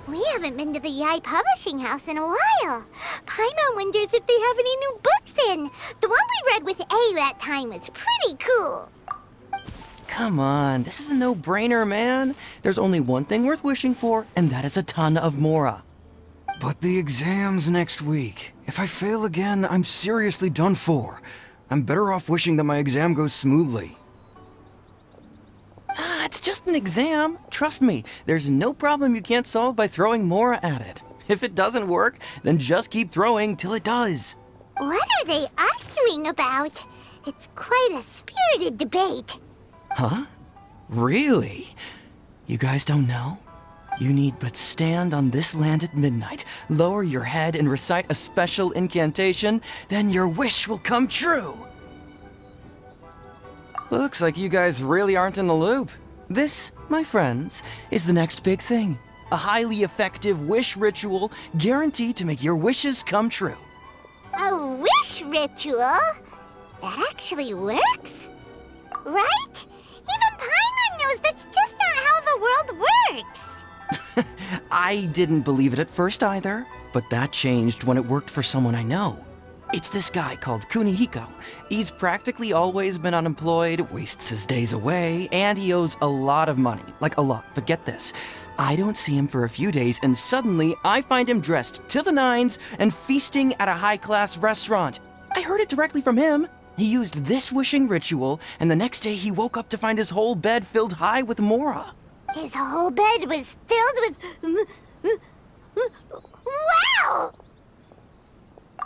We haven't been to the Yai Publishing House in a while. Paimon wonders if they have any new books in. The one we read with A that time was pretty cool. Come on, this is a no-brainer, man. There's only one thing worth wishing for, and that is a ton of Mora. But the exam's next week. If I fail again, I'm seriously done for. I'm better off wishing that my exam goes smoothly. It's just an exam. Trust me, there's no problem you can't solve by throwing Mora at it. If it doesn't work, then just keep throwing till it does. What are they arguing about? It's quite a spirited debate. Huh? Really? You guys don't know? You need but stand on this land at midnight, lower your head and recite a special incantation, then your wish will come true. Looks like you guys really aren't in the loop. This, my friends, is the next big thing. A highly effective wish ritual guaranteed to make your wishes come true. A wish ritual? That actually works? Right? Even Paimon knows that's just not how the world works. I didn't believe it at first either, but that changed when it worked for someone I know. It's this guy called Kunihiko. He's practically always been unemployed, wastes his days away, and he owes a lot of money. Like a lot, but get this. I don't see him for a few days, and suddenly I find him dressed to the nines and feasting at a high-class restaurant. I heard it directly from him. He used this wishing ritual, and the next day he woke up to find his whole bed filled high with Mora. His whole bed was filled with... Wow!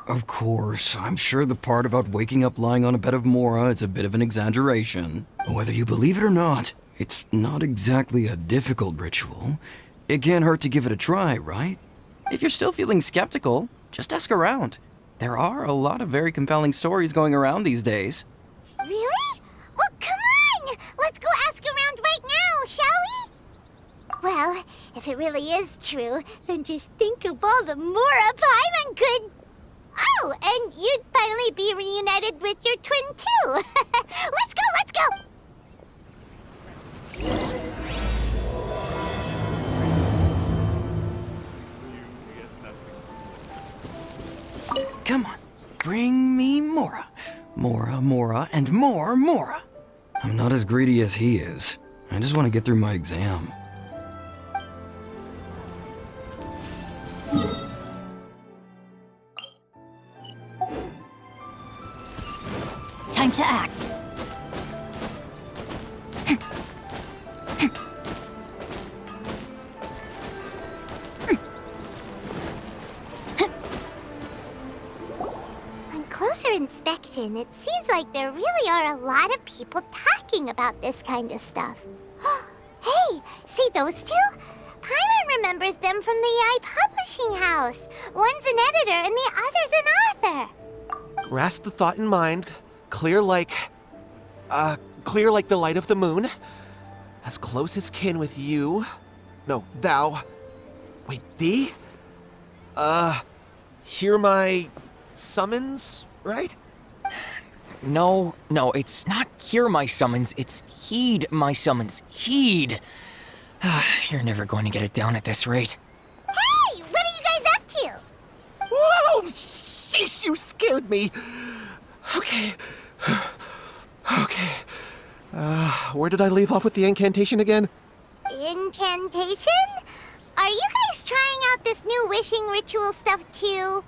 Of course, I'm sure the part about waking up lying on a bed of Mora is a bit of an exaggeration. Whether you believe it or not, it's not exactly a difficult ritual. It can't hurt to give it a try, right? If you're still feeling skeptical, just ask around. There are a lot of very compelling stories going around these days. Really? Well, come on! Let's go ask around right now, shall we? Well, if it really is true, then just think of all the Mora Paimon could... Oh, and you'd finally be reunited with your twin, too. Let's go, let's go! Come on, bring me Mora. Mora, Mora, and more Mora. I'm not as greedy as he is. I just want to get through my exam. Time to act. On closer inspection, it seems like there really are a lot of people talking about this kind of stuff. Hey, see those two? Paimon remembers them from the Yai Publishing House. One's an editor and the other's an author. Grasp the thought in mind. Clear like the light of the moon. As close as kin with you. No, thou. Wait, thee? Hear my summons, right? No, it's not hear my summons, it's heed my summons. Heed! You're never going to get it down at this rate. Hey, what are you guys up to? Whoa! Sheesh, you scared me! Okay. Where did I leave off with the incantation again? Incantation? Are you guys trying out this new wishing ritual stuff too?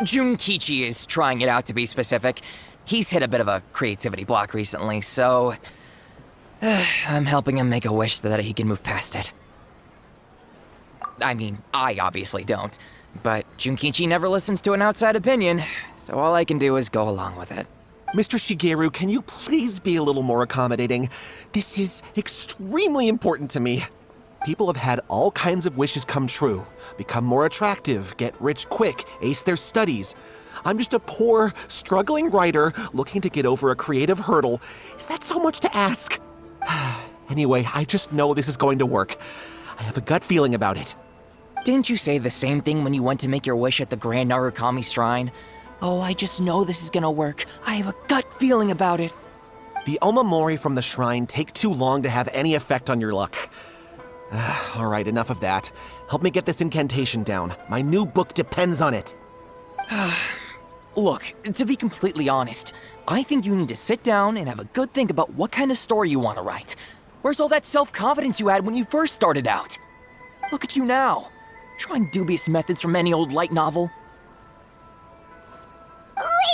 Junkichi is trying it out, to be specific. He's hit a bit of a creativity block recently, so... I'm helping him make a wish so that he can move past it. I mean, I obviously don't. But Junkichi never listens to an outside opinion, so all I can do is go along with it. Mr. Shigeru, can you please be a little more accommodating? This is extremely important to me. People have had all kinds of wishes come true. Become more attractive, get rich quick, ace their studies. I'm just a poor, struggling writer looking to get over a creative hurdle. Is that so much to ask? Anyway, I just know this is going to work. I have a gut feeling about it. Didn't you say the same thing when you went to make your wish at the Grand Narukami Shrine? Oh, I just know this is gonna work. I have a gut feeling about it. The Omamori from the shrine take too long to have any effect on your luck. Alright, enough of that. Help me get this incantation down. My new book depends on it. Look, to be completely honest, I think you need to sit down and have a good think about what kind of story you want to write. Where's all that self-confidence you had when you first started out? Look at you now, trying dubious methods from any old light novel.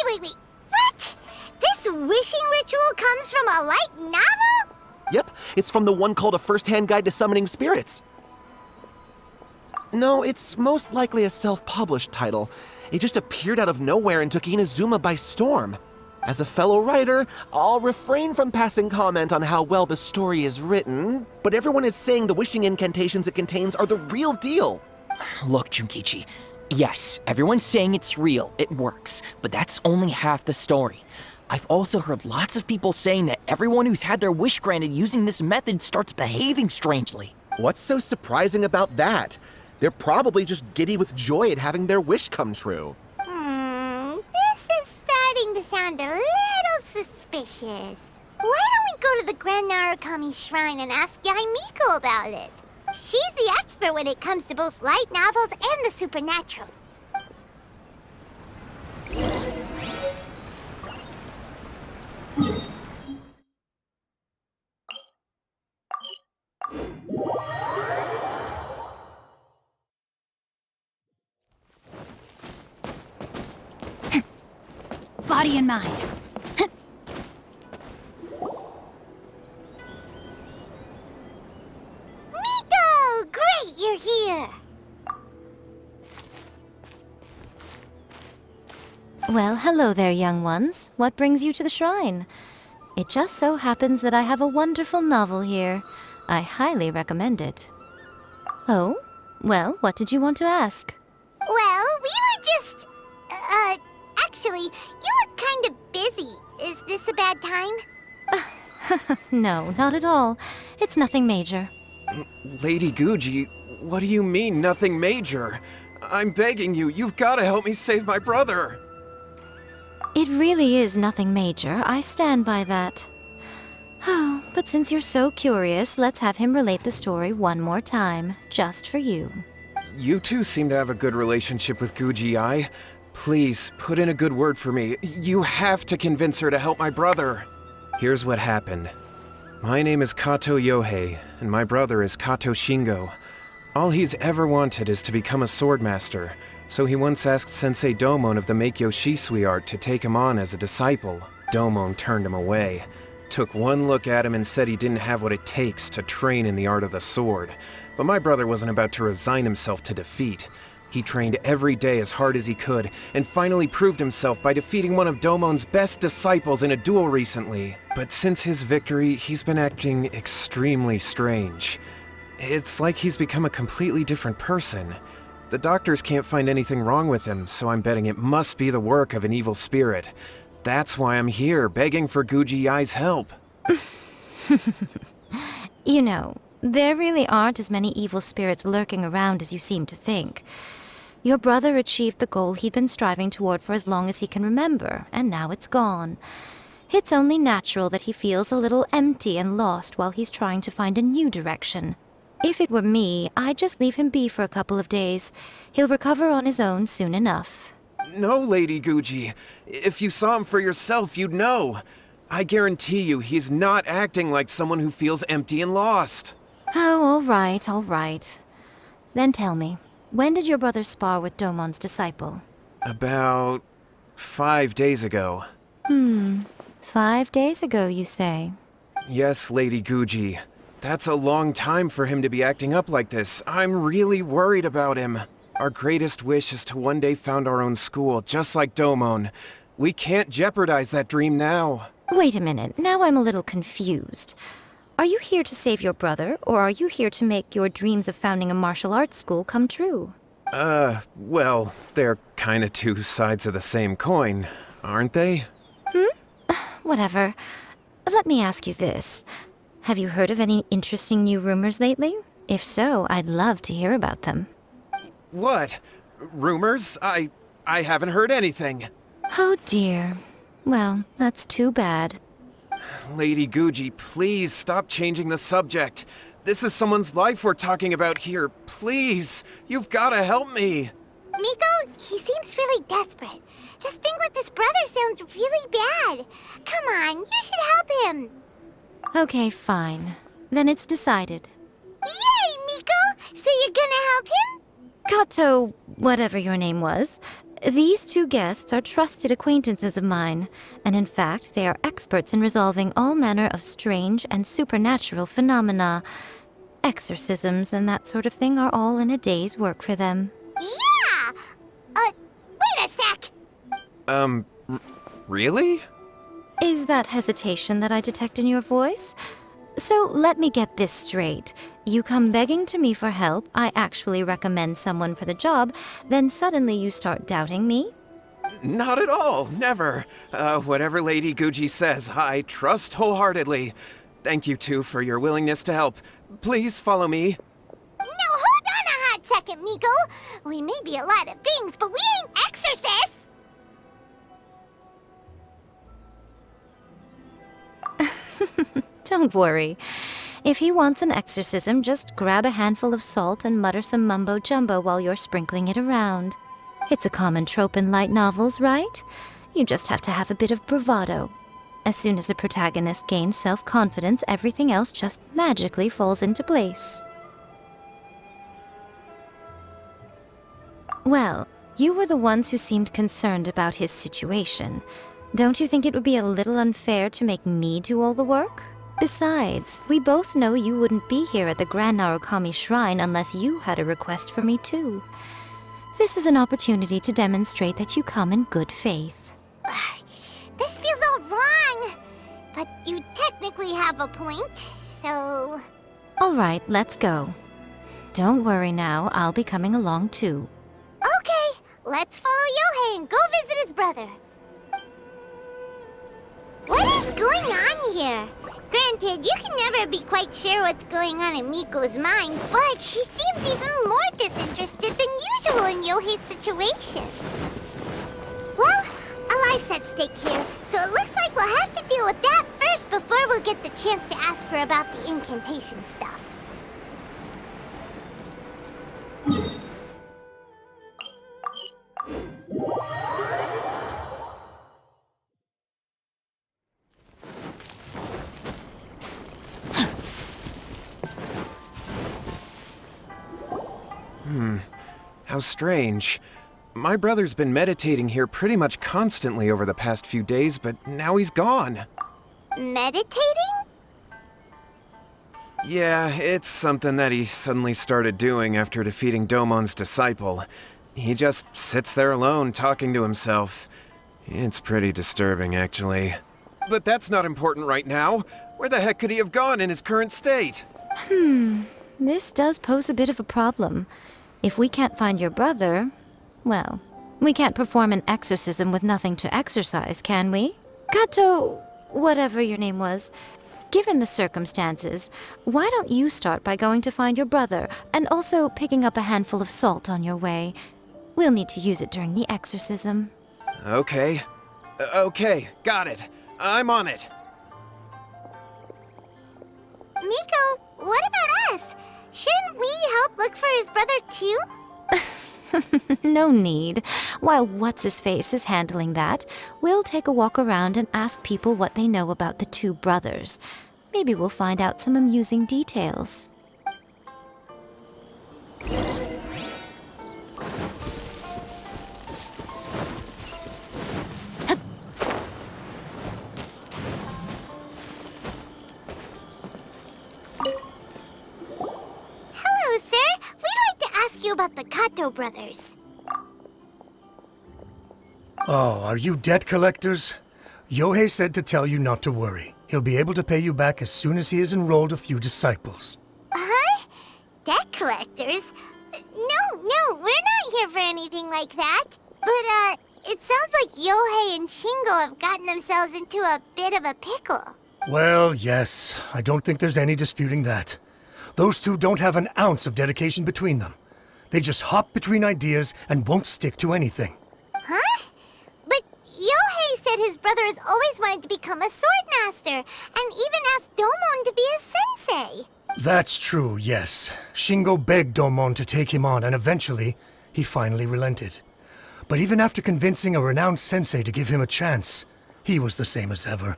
Wait. What? This wishing ritual comes from a light novel? Yep, it's from the one called A First-Hand Guide to Summoning Spirits. No, it's most likely a self-published title. It just appeared out of nowhere and took Inazuma by storm. As a fellow writer, I'll refrain from passing comment on how well the story is written, but everyone is saying the wishing incantations it contains are the real deal. Look, Junkichi, yes, everyone's saying it's real, it works, but that's only half the story. I've also heard lots of people saying that everyone who's had their wish granted using this method starts behaving strangely. What's so surprising about that? They're probably just giddy with joy at having their wish come true. This is starting to sound a little suspicious. Why don't we go to the Grand Narukami Shrine and ask Yaimiko about it? She's the expert when it comes to both light novels and the supernatural. Body and mind. Miko! Great, you're here! Well, hello there, young ones. What brings you to the shrine? It just so happens that I have a wonderful novel here. I highly recommend it. Oh? Well, what did you want to ask? Well, we were just... actually, you look kind of busy. Is this a bad time? No, not at all. It's nothing major. Lady Guji, what do you mean, nothing major? I'm begging you, you've got to help me save my brother. It really is nothing major. I stand by that. Oh, but since you're so curious, let's have him relate the story one more time, just for you. You two seem to have a good relationship with Guji-ai. Please, put in a good word for me. You have to convince her to help my brother. Here's what happened. My name is Kato Yohei, and my brother is Kato Shingo. All he's ever wanted is to become a swordmaster, so he once asked Sensei Domon of the Meikyo Shisui art to take him on as a disciple. Domon turned him away, took one look at him and said he didn't have what it takes to train in the art of the sword. But my brother wasn't about to resign himself to defeat. He trained every day as hard as he could, and finally proved himself by defeating one of Domon's best disciples in a duel recently. But since his victory, he's been acting extremely strange. It's like he's become a completely different person. The doctors can't find anything wrong with him, so I'm betting it must be the work of an evil spirit. That's why I'm here, begging for Guji-ai's help. You know, there really aren't as many evil spirits lurking around as you seem to think. Your brother achieved the goal he'd been striving toward for as long as he can remember, and now it's gone. It's only natural that he feels a little empty and lost while he's trying to find a new direction. If it were me, I'd just leave him be for a couple of days. He'll recover on his own soon enough. No, Lady Guji. If you saw him for yourself, you'd know. I guarantee you he's not acting like someone who feels empty and lost. Oh, all right. Then tell me, when did your brother spar with Domon's disciple? About 5 days ago. 5 days ago, you say? Yes, Lady Guji. That's a long time for him to be acting up like this. I'm really worried about him. Our greatest wish is to one day found our own school, just like Domon. We can't jeopardize that dream now. Wait a minute, now I'm a little confused. Are you here to save your brother, or are you here to make your dreams of founding a martial arts school come true? Well, they're kinda two sides of the same coin, aren't they? Whatever. Let me ask you this. Have you heard of any interesting new rumors lately? If so, I'd love to hear about them. What? Rumors? I haven't heard anything. Oh dear. Well, that's too bad. Lady Guji, please stop changing the subject. This is someone's life we're talking about here. Please, you've gotta help me. Miko, he seems really desperate. His thing with his brother sounds really bad. Come on, you should help him. Okay, fine. Then it's decided. Yay, Miko! So you're gonna help him? Kato, whatever your name was, these two guests are trusted acquaintances of mine, and in fact, they are experts in resolving all manner of strange and supernatural phenomena. Exorcisms and that sort of thing are all in a day's work for them. Yeah! Wait a sec! Really? Is that hesitation that I detect in your voice? So let me get this straight. You come begging to me for help, I actually recommend someone for the job, then suddenly you start doubting me? Not at all, never. Whatever Lady Guji says, I trust wholeheartedly. Thank you two for your willingness to help. Please follow me. No, hold on a hot second, Miko! We may be a lot of things, but we ain't exorcists! Don't worry. If he wants an exorcism, just grab a handful of salt and mutter some mumbo-jumbo while you're sprinkling it around. It's a common trope in light novels, right? You just have to have a bit of bravado. As soon as the protagonist gains self-confidence, everything else just magically falls into place. Well, you were the ones who seemed concerned about his situation. Don't you think it would be a little unfair to make me do all the work? Besides, we both know you wouldn't be here at the Grand Narukami Shrine unless you had a request for me too. This is an opportunity to demonstrate that you come in good faith. This feels all wrong! But you technically have a point, so... All right, let's go. Don't worry now, I'll be coming along too. Okay, let's follow Yohei and go visit his brother. What is going on here? Granted, you can never be quite sure what's going on in Miko's mind, but she seems even more disinterested than usual in Yohei's situation. Well, a life's at stake here, so it looks like we'll have to deal with that first before we'll get the chance to ask her about the incantation stuff. How strange. My brother's been meditating here pretty much constantly over the past few days, but now he's gone. Meditating? Yeah, it's something that he suddenly started doing after defeating Domon's disciple. He just sits there alone, talking to himself. It's pretty disturbing, actually. But that's not important right now. Where the heck could he have gone in his current state? This does pose a bit of a problem. If we can't find your brother, well, we can't perform an exorcism with nothing to exorcise, can we? Kato, whatever your name was, given the circumstances, why don't you start by going to find your brother and also picking up a handful of salt on your way? We'll need to use it during the exorcism. Okay. Okay, got it. I'm on it. Miko, what about us? Shouldn't we help look for his brother too? No need. While What's-His-Face is handling that, we'll take a walk around and ask people what they know about the two brothers. Maybe we'll find out some amusing details. Hello, sir. We'd like to ask you about the Kato brothers. Oh, are you debt collectors? Yohei said to tell you not to worry. He'll be able to pay you back as soon as he has enrolled a few disciples. Huh? Debt collectors? No, we're not here for anything like that. But, it sounds like Yohei and Shingo have gotten themselves into a bit of a pickle. Well, yes, I don't think there's any disputing that. Those two don't have an ounce of dedication between them. They just hop between ideas and won't stick to anything. Huh? But Yohei said his brother has always wanted to become a sword master, and even asked Domon to be his sensei. That's true, yes. Shingo begged Domon to take him on, and eventually, he finally relented. But even after convincing a renowned sensei to give him a chance, he was the same as ever,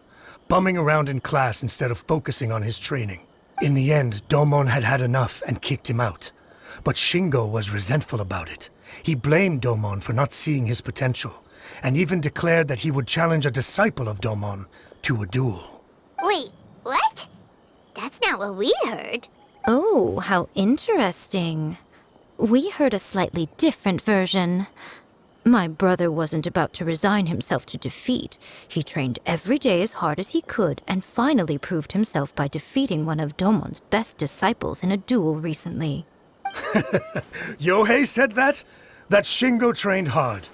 bumming around in class instead of focusing on his training. In the end, Domon had had enough and kicked him out. But Shingo was resentful about it. He blamed Domon for not seeing his potential, and even declared that he would challenge a disciple of Domon to a duel. Wait, what? That's not what we heard. Oh, how interesting. We heard a slightly different version. My brother wasn't about to resign himself to defeat. He trained every day as hard as he could and finally proved himself by defeating one of Domon's best disciples in a duel recently. Yohei said that? That Shingo trained hard.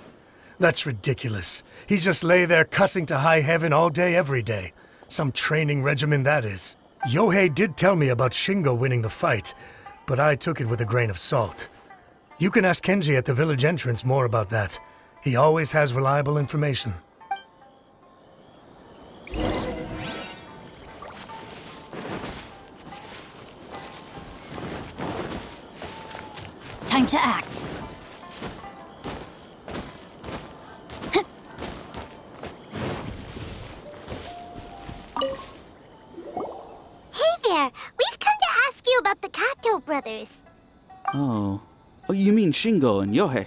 That's ridiculous. He just lay there cussing to high heaven all day, every day. Some training regimen, that is. Yohei did tell me about Shingo winning the fight, but I took it with a grain of salt. You can ask Kenji at the village entrance more about that. He always has reliable information. Time to act. Hey there, we've come to ask you about the Kato brothers. Oh, you mean Shingo and Yohei?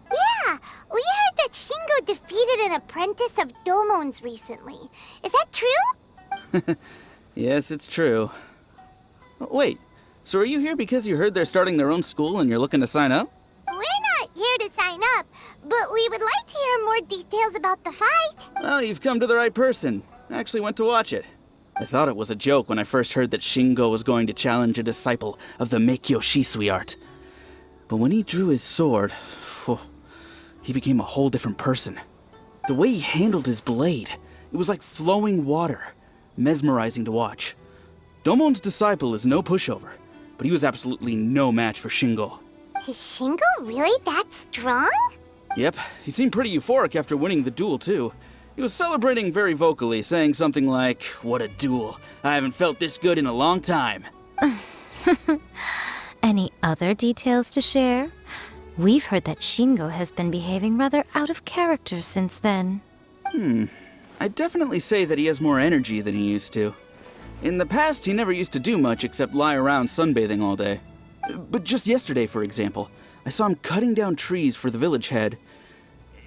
Yeah, we heard that Shingo defeated an apprentice of Domon's recently. Is that true? Yes, it's true. Wait, so are you here because you heard they're starting their own school and you're looking to sign up? We're not here to sign up, but we would like to hear more details about the fight. Well, you've come to the right person. I actually went to watch it. I thought it was a joke when I first heard that Shingo was going to challenge a disciple of the Meikyo Shisui art. But when he drew his sword, he became a whole different person. The way he handled his blade, it was like flowing water, mesmerizing to watch. Domon's disciple is no pushover, but he was absolutely no match for Shingo. Is Shingo really that strong? Yep, he seemed pretty euphoric after winning the duel too. He was celebrating very vocally, saying something like, "What a duel. I haven't felt this good in a long time." Any other details to share? We've heard that Shingo has been behaving rather out of character since then. I'd definitely say that he has more energy than he used to. In the past, he never used to do much except lie around sunbathing all day. But just yesterday, for example, I saw him cutting down trees for the village head.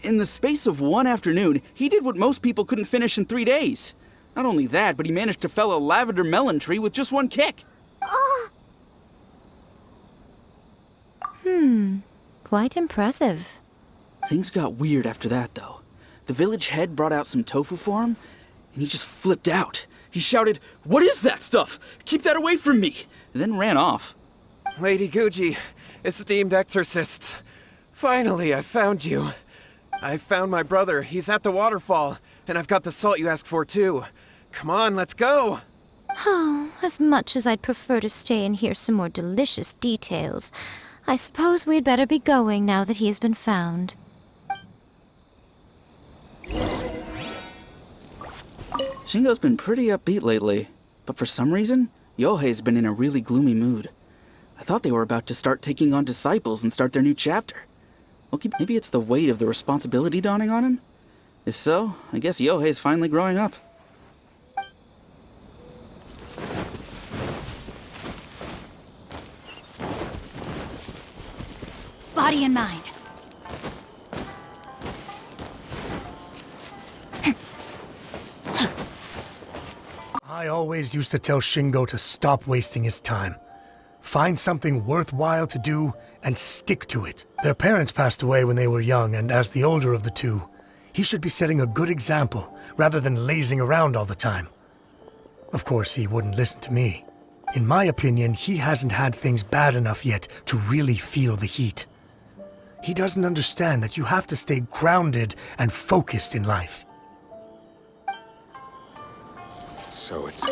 In the space of one afternoon, he did what most people couldn't finish in 3 days. Not only that, but he managed to fell a lavender melon tree with just one kick. Oh, Quite impressive. Things got weird after that, though. The village head brought out some tofu for him, and he just flipped out. He shouted, "What is that stuff? Keep that away from me!" and then ran off. Lady Guji, esteemed exorcists. Finally, I found you. I found my brother. He's at the waterfall, and I've got the salt you asked for, too. Come on, let's go! Oh, as much as I'd prefer to stay and hear some more delicious details, I suppose we'd better be going now that he has been found. Shingo's been pretty upbeat lately, but for some reason, Yohei's been in a really gloomy mood. I thought they were about to start taking on disciples and start their new chapter. Okay, maybe it's the weight of the responsibility dawning on him? If so, I guess Yohei's finally growing up. Body and mind. I always used to tell Shingo to stop wasting his time. Find something worthwhile to do and stick to it. Their parents passed away when they were young, and as the older of the two, he should be setting a good example rather than lazing around all the time. Of course, he wouldn't listen to me. In my opinion, he hasn't had things bad enough yet to really feel the heat. He doesn't understand that you have to stay grounded and focused in life. So it's...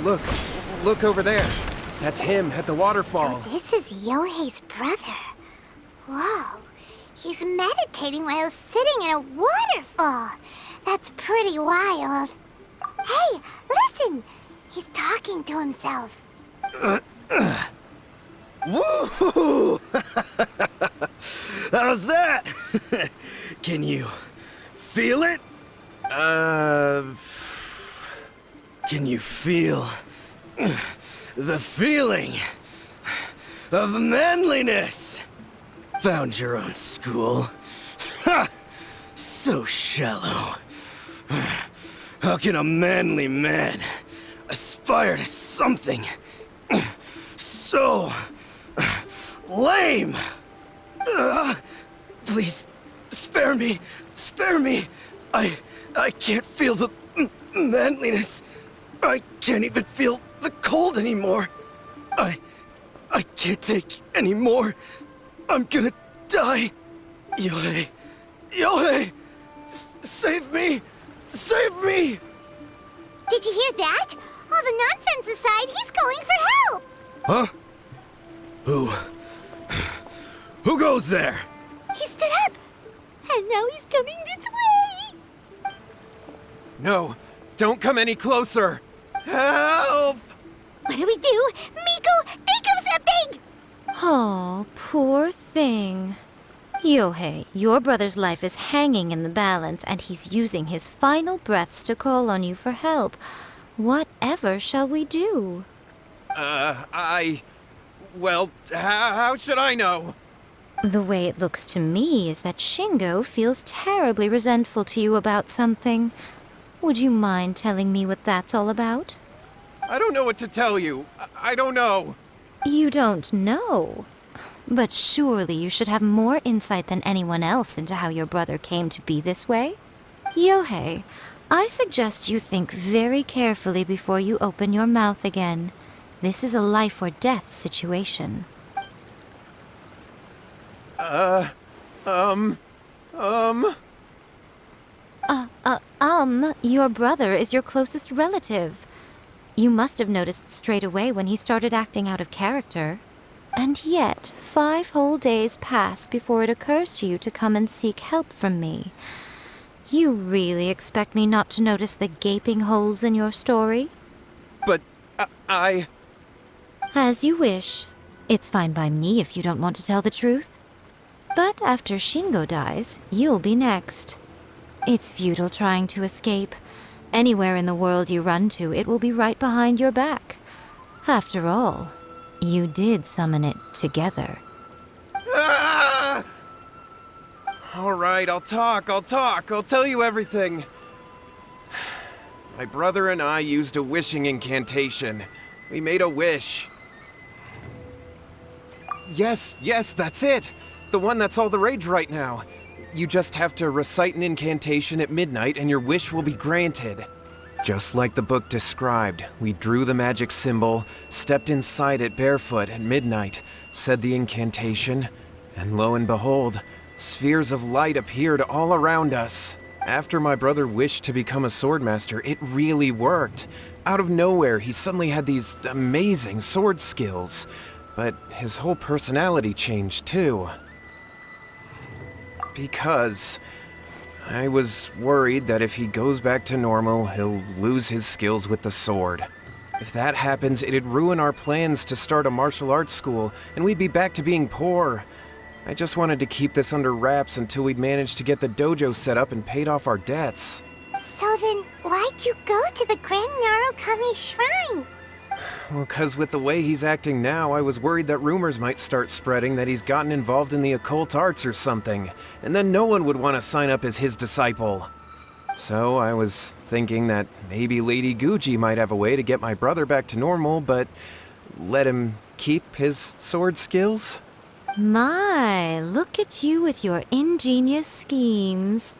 Look over there. That's him at the waterfall. So this is Yohei's brother. Whoa. He's meditating while sitting in a waterfall. That's pretty wild. Hey, listen! He's talking to himself. Woo! How's that? Can you feel it? Can you feel the feeling of manliness? Found your own school. Ha! So shallow. How can a manly man aspire to something so lame? Please, spare me. Spare me. I can't feel the manliness. I can't even feel the cold anymore. I can't take any more. I'm gonna die. Yohei. Yohei! Save me! Save me! Did you hear that? All the nonsense aside, he's going for help! Huh? Who goes there? He stood up! And now he's coming this way! No, don't come any closer. Help! What do we do? Miko, think of something! Oh, poor thing. Yohei, your brother's life is hanging in the balance, and he's using his final breaths to call on you for help. Whatever shall we do? Well, how should I know? The way it looks to me is that Shingo feels terribly resentful to you about something. Would you mind telling me what that's all about? I don't know what to tell you. I don't know. You don't know? But surely you should have more insight than anyone else into how your brother came to be this way? Yohei, I suggest you think very carefully before you open your mouth again. This is a life or death situation. Your brother is your closest relative. You must have noticed straight away when he started acting out of character. And yet, 5 whole days pass before it occurs to you to come and seek help from me. You really expect me not to notice the gaping holes in your story? But As you wish. It's fine by me if you don't want to tell the truth. But after Shingo dies, you'll be next. It's futile trying to escape. Anywhere in the world you run to, it will be right behind your back. After all, you did summon it together. Ah! All right, I'll talk. I'll tell you everything. My brother and I used a wishing incantation. We made a wish. Yes, that's it. The one that's all the rage right now. You just have to recite an incantation at midnight and your wish will be granted. Just like the book described, we drew the magic symbol, stepped inside it barefoot at midnight, said the incantation, and lo and behold, spheres of light appeared all around us. After my brother wished to become a swordmaster, it really worked. Out of nowhere, he suddenly had these amazing sword skills, but his whole personality changed too. Because I was worried that if he goes back to normal, he'll lose his skills with the sword. If that happens, it'd ruin our plans to start a martial arts school, and we'd be back to being poor. I just wanted to keep this under wraps until we'd managed to get the dojo set up and paid off our debts. So then, why'd you go to the Grand Narukami Shrine? Well, 'cause with the way he's acting now, I was worried that rumors might start spreading that he's gotten involved in the occult arts or something, and then no one would want to sign up as his disciple. So I was thinking that maybe Lady Guji might have a way to get my brother back to normal, but let him keep his sword skills? My, look at you with your ingenious schemes.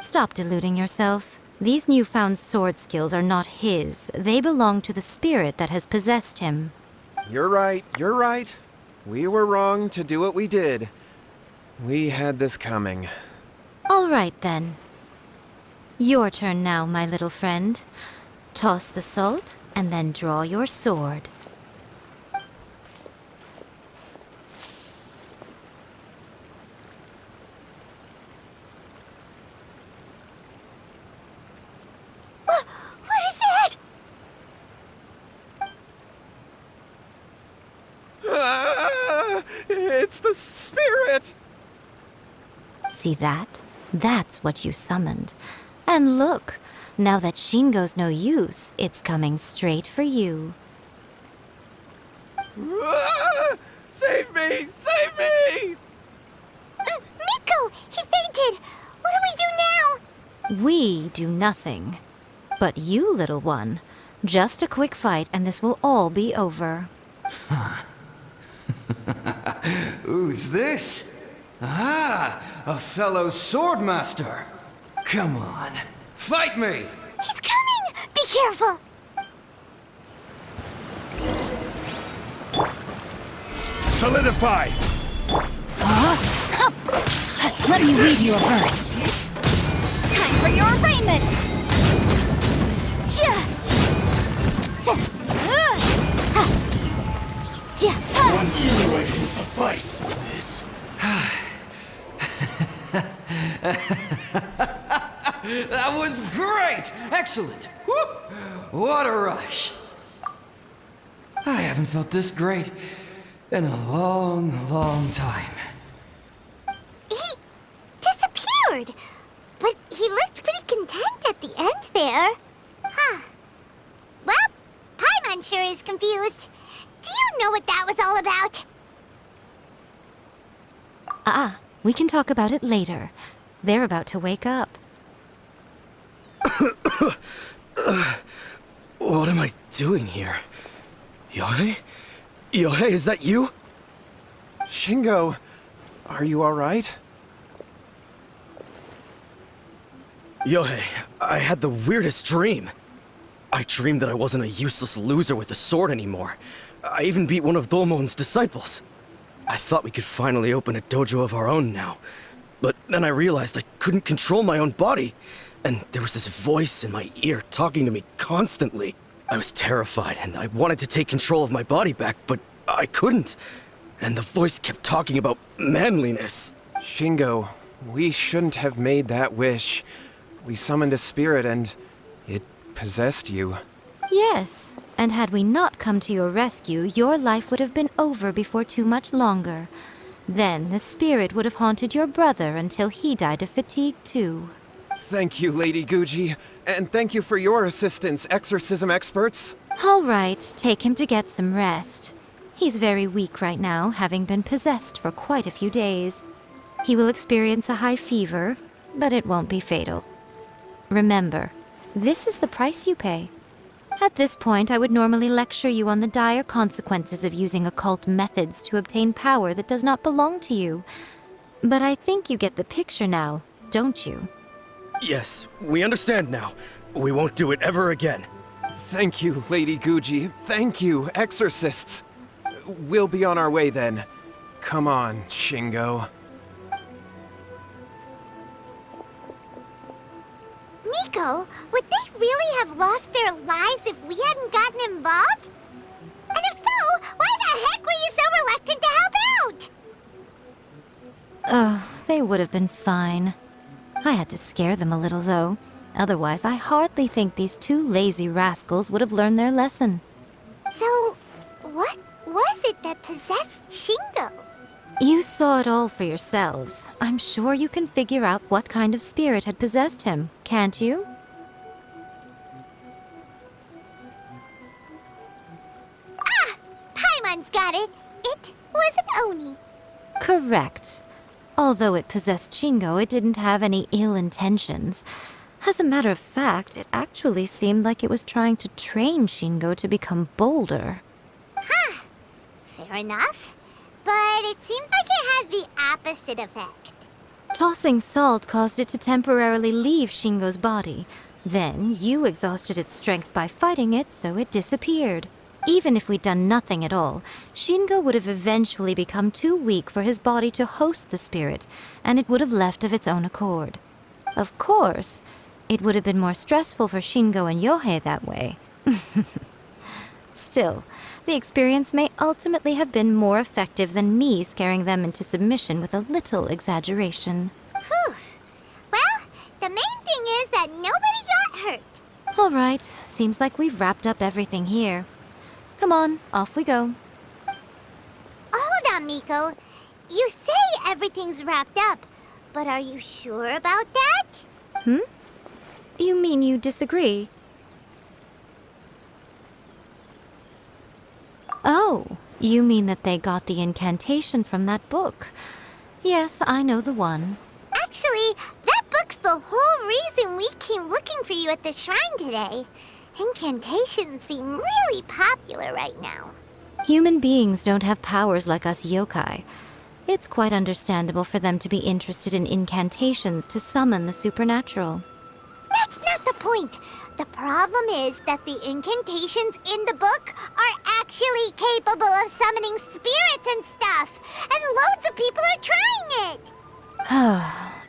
Stop deluding yourself. These newfound sword skills are not his. They belong to the spirit that has possessed him. You're right. We were wrong to do what we did. We had this coming. All right, then. Your turn now, my little friend. Toss the salt, and then draw your sword. What is that? It's the spirit! See that? That's what you summoned. And look, now that Shingo's no use, it's coming straight for you. Save me! Save me! Miko! He fainted! What do we do now? We do nothing. But you, little one, just a quick fight and this will all be over. Who's this? Ah, a fellow swordmaster. Come on, fight me! He's coming! Be careful! Solidify! Let me read you a verse. Time for your arraignment! One kilo can suffice. This. That was great! Excellent! Woo! What a rush! I haven't felt this great in a long, long time. He disappeared! But he looked pretty content at the end there. Huh. Well, Paimon sure is confused. Do you know what that was all about? We can talk about it later. They're about to wake up. What am I doing here? Yohei? Yohei, is that you? Shingo, are you alright? Yohei, I had the weirdest dream. I dreamed that I wasn't a useless loser with a sword anymore. I even beat one of Domon's disciples. I thought we could finally open a dojo of our own now. But then I realized I couldn't control my own body. And there was this voice in my ear talking to me constantly. I was terrified and I wanted to take control of my body back, but I couldn't. And the voice kept talking about manliness. Shingo, we shouldn't have made that wish. We summoned a spirit and it possessed you. Yes, and had we not come to your rescue, your life would have been over before too much longer. Then the spirit would have haunted your brother until he died of fatigue too. Thank you, Lady Guji. And thank you for your assistance, exorcism experts. All right, take him to get some rest. He's very weak right now, having been possessed for quite a few days. He will experience a high fever, but it won't be fatal. Remember, this is the price you pay. At this point, I would normally lecture you on the dire consequences of using occult methods to obtain power that does not belong to you. But I think you get the picture now, don't you? Yes, we understand now. We won't do it ever again. Thank you, Lady Guji. Thank you, exorcists. We'll be on our way then. Come on, Shingo. Miko, would they really have lost their lives if we hadn't gotten involved? And if so, why the heck were you so reluctant to help out? Oh, they would have been fine. I had to scare them a little, though. Otherwise, I hardly think these two lazy rascals would have learned their lesson. So, what was it that possessed Shingo? You saw it all for yourselves. I'm sure you can figure out what kind of spirit had possessed him, can't you? Ah! Paimon's got it. It was an Oni. Correct. Although it possessed Shingo, it didn't have any ill intentions. As a matter of fact, it actually seemed like it was trying to train Shingo to become bolder. Huh. Fair enough. But it seems like it had the opposite effect. Tossing salt caused it to temporarily leave Shingo's body. Then, you exhausted its strength by fighting it, so it disappeared. Even if we'd done nothing at all, Shingo would have eventually become too weak for his body to host the spirit, and it would have left of its own accord. Of course, It would have been more stressful for Shingo and Yohei that way. Still, the experience may ultimately have been more effective than me scaring them into submission with a little exaggeration. Whew. Well, the main thing is that nobody got hurt. All right, seems like we've wrapped up everything here. Come on, off we go. Hold on, Miko. You say everything's wrapped up, but are you sure about that? You mean you disagree? Oh, you mean that they got the incantation from that book. Yes, I know the one. Actually, that book's the whole reason we came looking for you at the shrine today. Incantations seem really popular right now. Human beings don't have powers like us yokai. It's quite understandable for them to be interested in incantations to summon the supernatural. That's not the point. The problem is that the incantations in the book are actually capable of summoning spirits and stuff, and loads of people are trying it.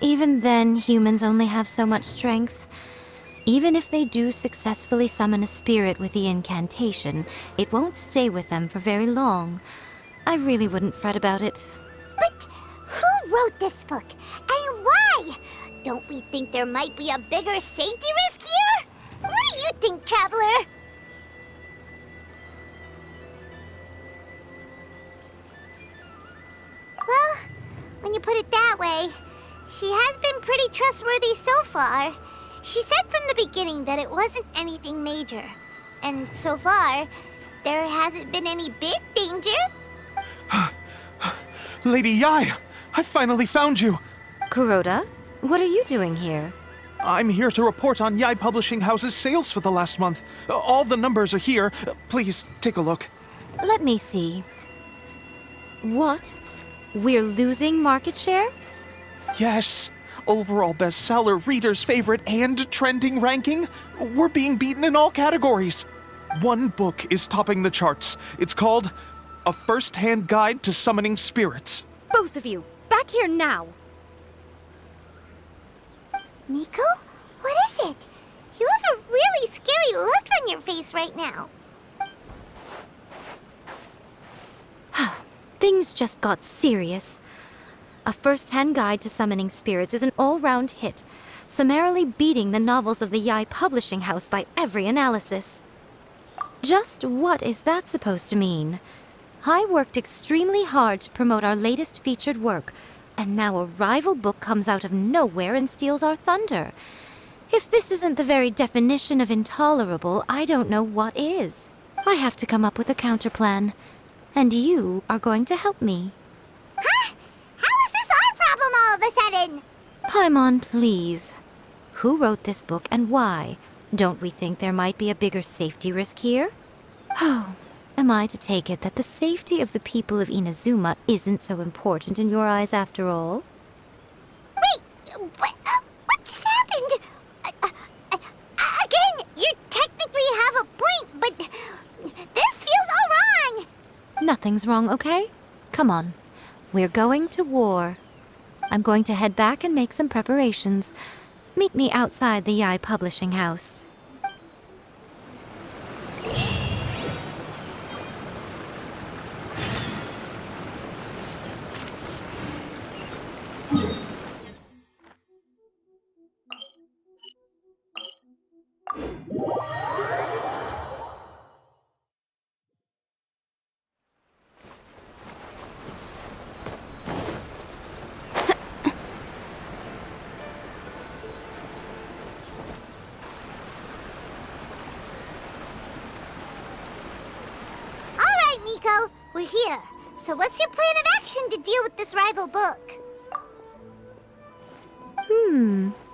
Even then, humans only have so much strength. Even if they do successfully summon a spirit with the incantation, it won't stay with them for very long. I really wouldn't fret about it. But who wrote this book, and why? Don't we think there might be a bigger safety risk here? What do you think, Traveler? Well, when you put it that way, she has been pretty trustworthy so far. She said from the beginning that it wasn't anything major. And so far, there hasn't been any big danger. Lady Yai, I finally found you. Kuroda, what are you doing here? I'm here to report on Yai Publishing House's sales for the last month. All the numbers are here. Please take a look. Let me see. What? We're losing market share? Yes. Overall bestseller, reader's favorite, and trending ranking. We're being beaten in all categories. One book is topping the charts. It's called A First-Hand Guide to Summoning Spirits. Both of you, back here now! Miko? What is it? You have a really scary look on your face right now. Things just got serious. A First-Hand Guide to Summoning Spirits is an all-round hit, summarily beating the novels of the Yai Publishing House by every analysis. Just what is that supposed to mean? I worked extremely hard to promote our latest featured work, and now a rival book comes out of nowhere and steals our thunder. If this isn't the very definition of intolerable, I don't know what is. I have to come up with a counterplan, and you are going to help me. Huh? How is this our problem all of a sudden? Paimon, please. Who wrote this book and why? Don't we think there might be a bigger safety risk here? Oh, am I to take it that the safety of the people of Inazuma isn't so important in your eyes after all? Wait, what just happened? Again, you technically have a point, but this feels all wrong. Nothing's wrong, okay? Come on. We're going to war. I'm going to head back and make some preparations. Meet me outside the Yai Publishing House. Miko, we're here. So what's your plan of action to deal with this rival book?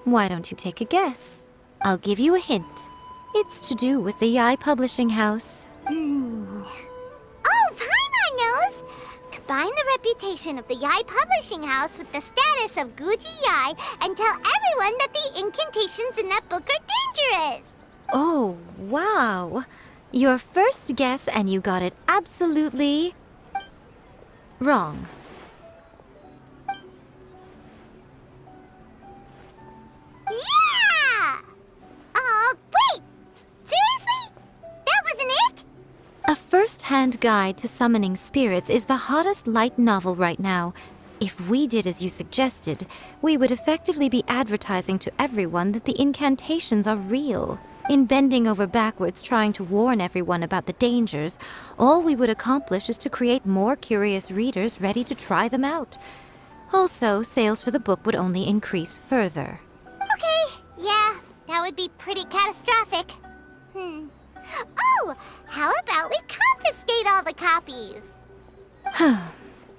Why don't you take a guess? I'll give you a hint. It's to do with the Yai Publishing House. Oh, Paimon knows! Combine the reputation of the Yai Publishing House with the status of Guji Yai and tell everyone that the incantations in that book are dangerous! Oh, wow. Your first guess and you got it absolutely wrong. Yeah! First-Hand Guide to Summoning Spirits is the hottest light novel right now. If we did as you suggested, we would effectively be advertising to everyone that the incantations are real. In bending over backwards trying to warn everyone about the dangers, all we would accomplish is to create more curious readers ready to try them out. Also, sales for the book would only increase further. Okay, yeah, that would be pretty catastrophic. Oh, how about we confiscate all the copies?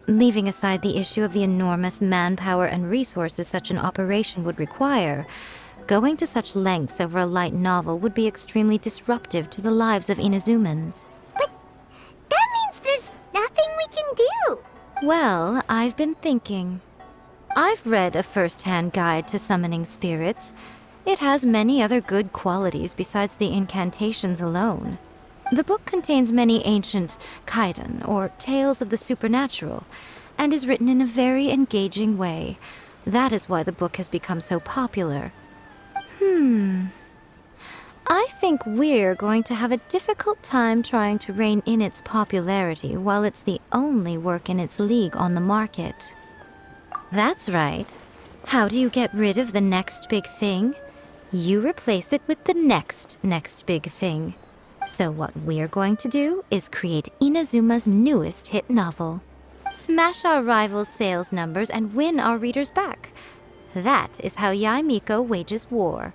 Leaving aside the issue of the enormous manpower and resources such an operation would require, going to such lengths over a light novel would be extremely disruptive to the lives of Inazumans. But that means there's nothing we can do. Well, I've been thinking. I've read A First-Hand Guide to Summoning Spirits. It has many other good qualities besides the incantations alone. The book contains many ancient kaidan, or tales of the supernatural, and is written in a very engaging way. That is why the book has become so popular. I think we're going to have a difficult time trying to rein in its popularity while it's the only work in its league on the market. That's right. How do you get rid of the next big thing? You replace it with the next big thing. So what we're going to do is create Inazuma's newest hit novel. Smash our rivals' sales numbers and win our readers back. That is how Yae Miko wages war.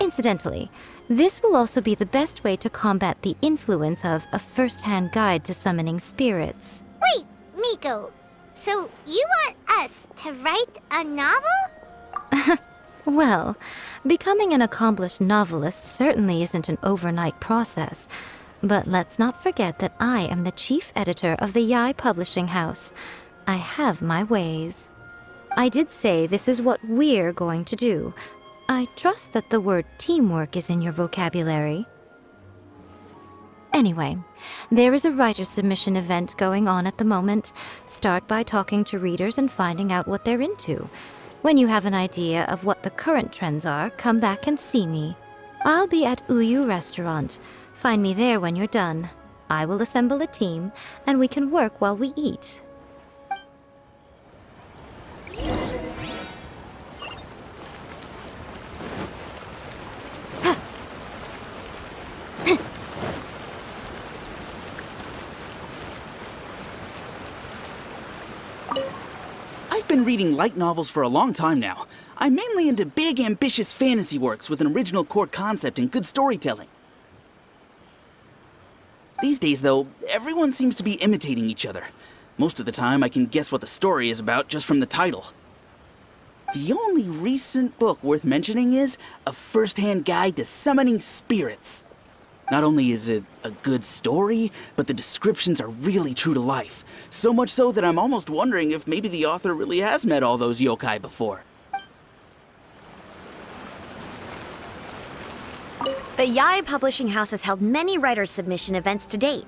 Incidentally, this will also be the best way to combat the influence of A First-Hand Guide to Summoning Spirits. Wait, Miko, so you want us to write a novel? Well, becoming an accomplished novelist certainly isn't an overnight process. But let's not forget that I am the chief editor of the Yae Publishing House. I have my ways. I did say this is what we're going to do. I trust that the word teamwork is in your vocabulary. Anyway, there is a writer submission event going on at the moment. Start by talking to readers and finding out what they're into. When you have an idea of what the current trends are, come back and see me. I'll be at Uyu Restaurant. Find me there when you're done. I will assemble a team, and we can work while we eat. I've been reading light novels for a long time now. I'm mainly into big, ambitious fantasy works with an original core concept and good storytelling. These days, though, everyone seems to be imitating each other. Most of the time, I can guess what the story is about just from the title. The only recent book worth mentioning is A First-Hand Guide to Summoning Spirits. Not only is it a good story, but the descriptions are really true to life. So much so that I'm almost wondering if maybe the author really has met all those yokai before. The Yae Publishing House has held many writers' submission events to date.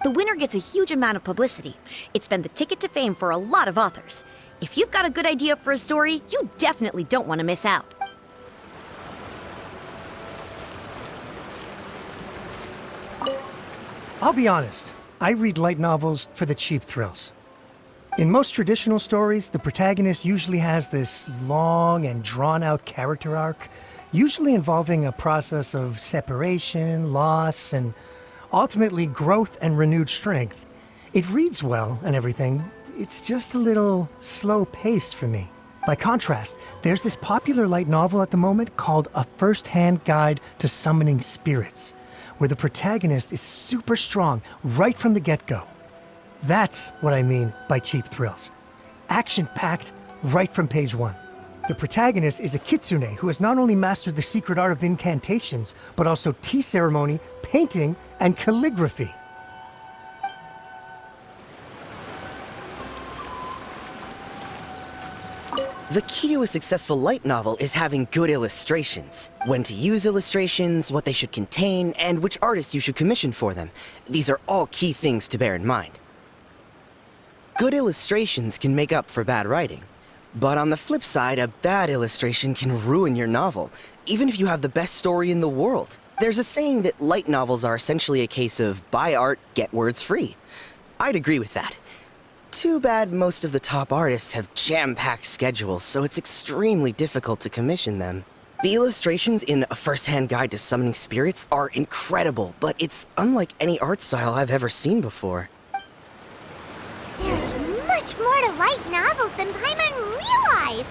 The winner gets a huge amount of publicity. It's been the ticket to fame for a lot of authors. If you've got a good idea for a story, you definitely don't want to miss out. I'll be honest, I read light novels for the cheap thrills. In most traditional stories, the protagonist usually has this long and drawn-out character arc, usually involving a process of separation, loss, and ultimately growth and renewed strength. It reads well and everything, it's just a little slow-paced for me. By contrast, there's this popular light novel at the moment called A First-Hand Guide to Summoning Spirits, where the protagonist is super strong right from the get-go. That's what I mean by cheap thrills. Action-packed right from page one. The protagonist is a kitsune who has not only mastered the secret art of incantations, but also tea ceremony, painting, and calligraphy. The key to a successful light novel is having good illustrations. When to use illustrations, what they should contain, and which artist you should commission for them. These are all key things to bear in mind. Good illustrations can make up for bad writing. But on the flip side, a bad illustration can ruin your novel, even if you have the best story in the world. There's a saying that light novels are essentially a case of buy art, get words free. I'd agree with that. Too bad most of the top artists have jam-packed schedules, so it's extremely difficult to commission them. The illustrations in A First-Hand Guide to Summoning Spirits are incredible, but it's unlike any art style I've ever seen before. There's much more to light novels than Paimon realized.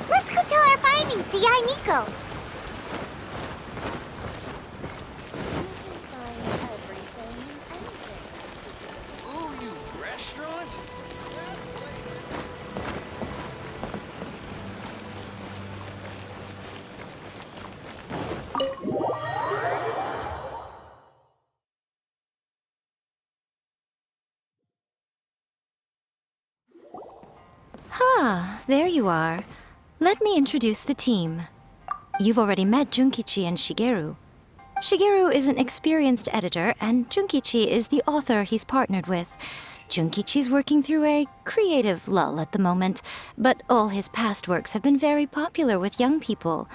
Let's go tell our findings to Yai Miko. Ooh, you restaurant? Ah, there you are. Let me introduce the team. You've already met Junkichi and Shigeru. Shigeru is an experienced editor, and Junkichi is the author he's partnered with. Junkichi's working through a creative lull at the moment, but all his past works have been very popular with young people.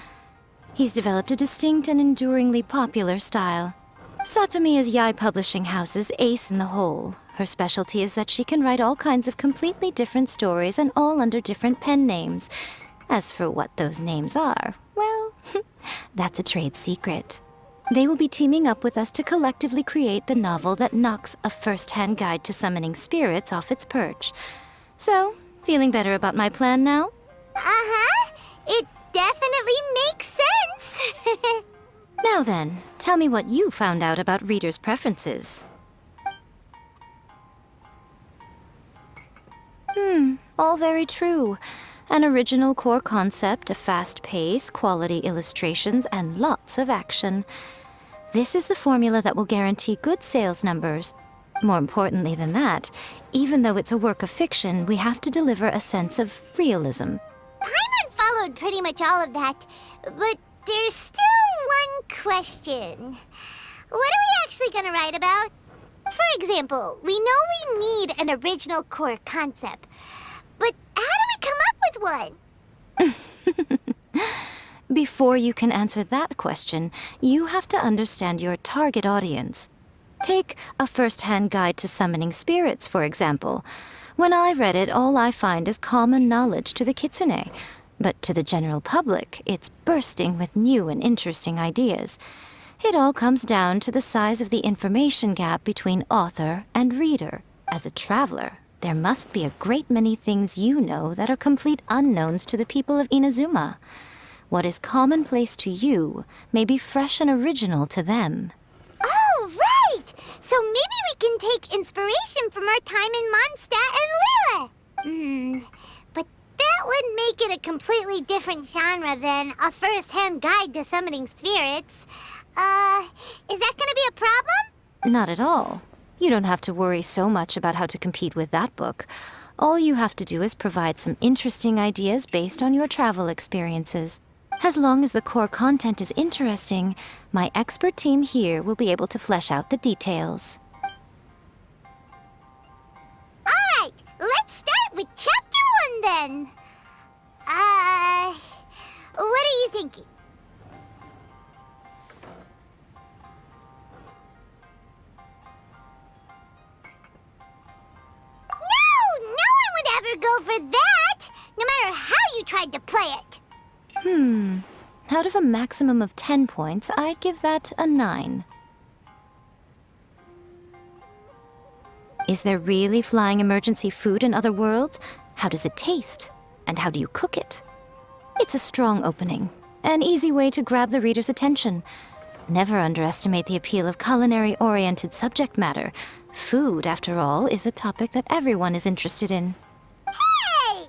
He's developed a distinct and enduringly popular style. Satomi is Yai Publishing House's ace in the hole. Her specialty is that she can write all kinds of completely different stories and all under different pen names. As for what those names are, well, that's a trade secret. They will be teaming up with us to collectively create the novel that knocks A First-Hand Guide to Summoning Spirits off its perch. So, feeling better about my plan now? Uh-huh. It definitely makes sense. Now then, tell me what you found out about readers' preferences. All very true. An original core concept, a fast pace, quality illustrations, and lots of action. This is the formula that will guarantee good sales numbers. More importantly than that, even though it's a work of fiction, we have to deliver a sense of realism. Paimon followed pretty much all of that, but there's still one question. What are we actually gonna write about? For example, we know we need an original core concept, but how do we come up with one? Before you can answer that question, you have to understand your target audience. Take A First-Hand Guide to Summoning Spirits, for example. When I read it, all I find is common knowledge to the kitsune. But to the general public, it's bursting with new and interesting ideas. It all comes down to the size of the information gap between author and reader. As a traveler, there must be a great many things you know that are complete unknowns to the people of Inazuma. What is commonplace to you may be fresh and original to them. Oh, right! So maybe we can take inspiration from our time in Mondstadt and Lille. But that would make it a completely different genre than A First-Hand Guide to Summoning Spirits. Is that gonna be a problem? Not at all. You don't have to worry so much about how to compete with that book. All you have to do is provide some interesting ideas based on your travel experiences. As long as the core content is interesting, my expert team here will be able to flesh out the details. Alright, let's start with Chapter 1 then. What are you thinking? No one would ever go for that, no matter how you tried to play it. Out of a maximum of 10 points, I'd give that a 9. Is there really flying emergency food in other worlds? How does it taste? And how do you cook it? It's a strong opening, an easy way to grab the reader's attention. Never underestimate the appeal of culinary-oriented subject matter. Food, after all, is a topic that everyone is interested in. Hey!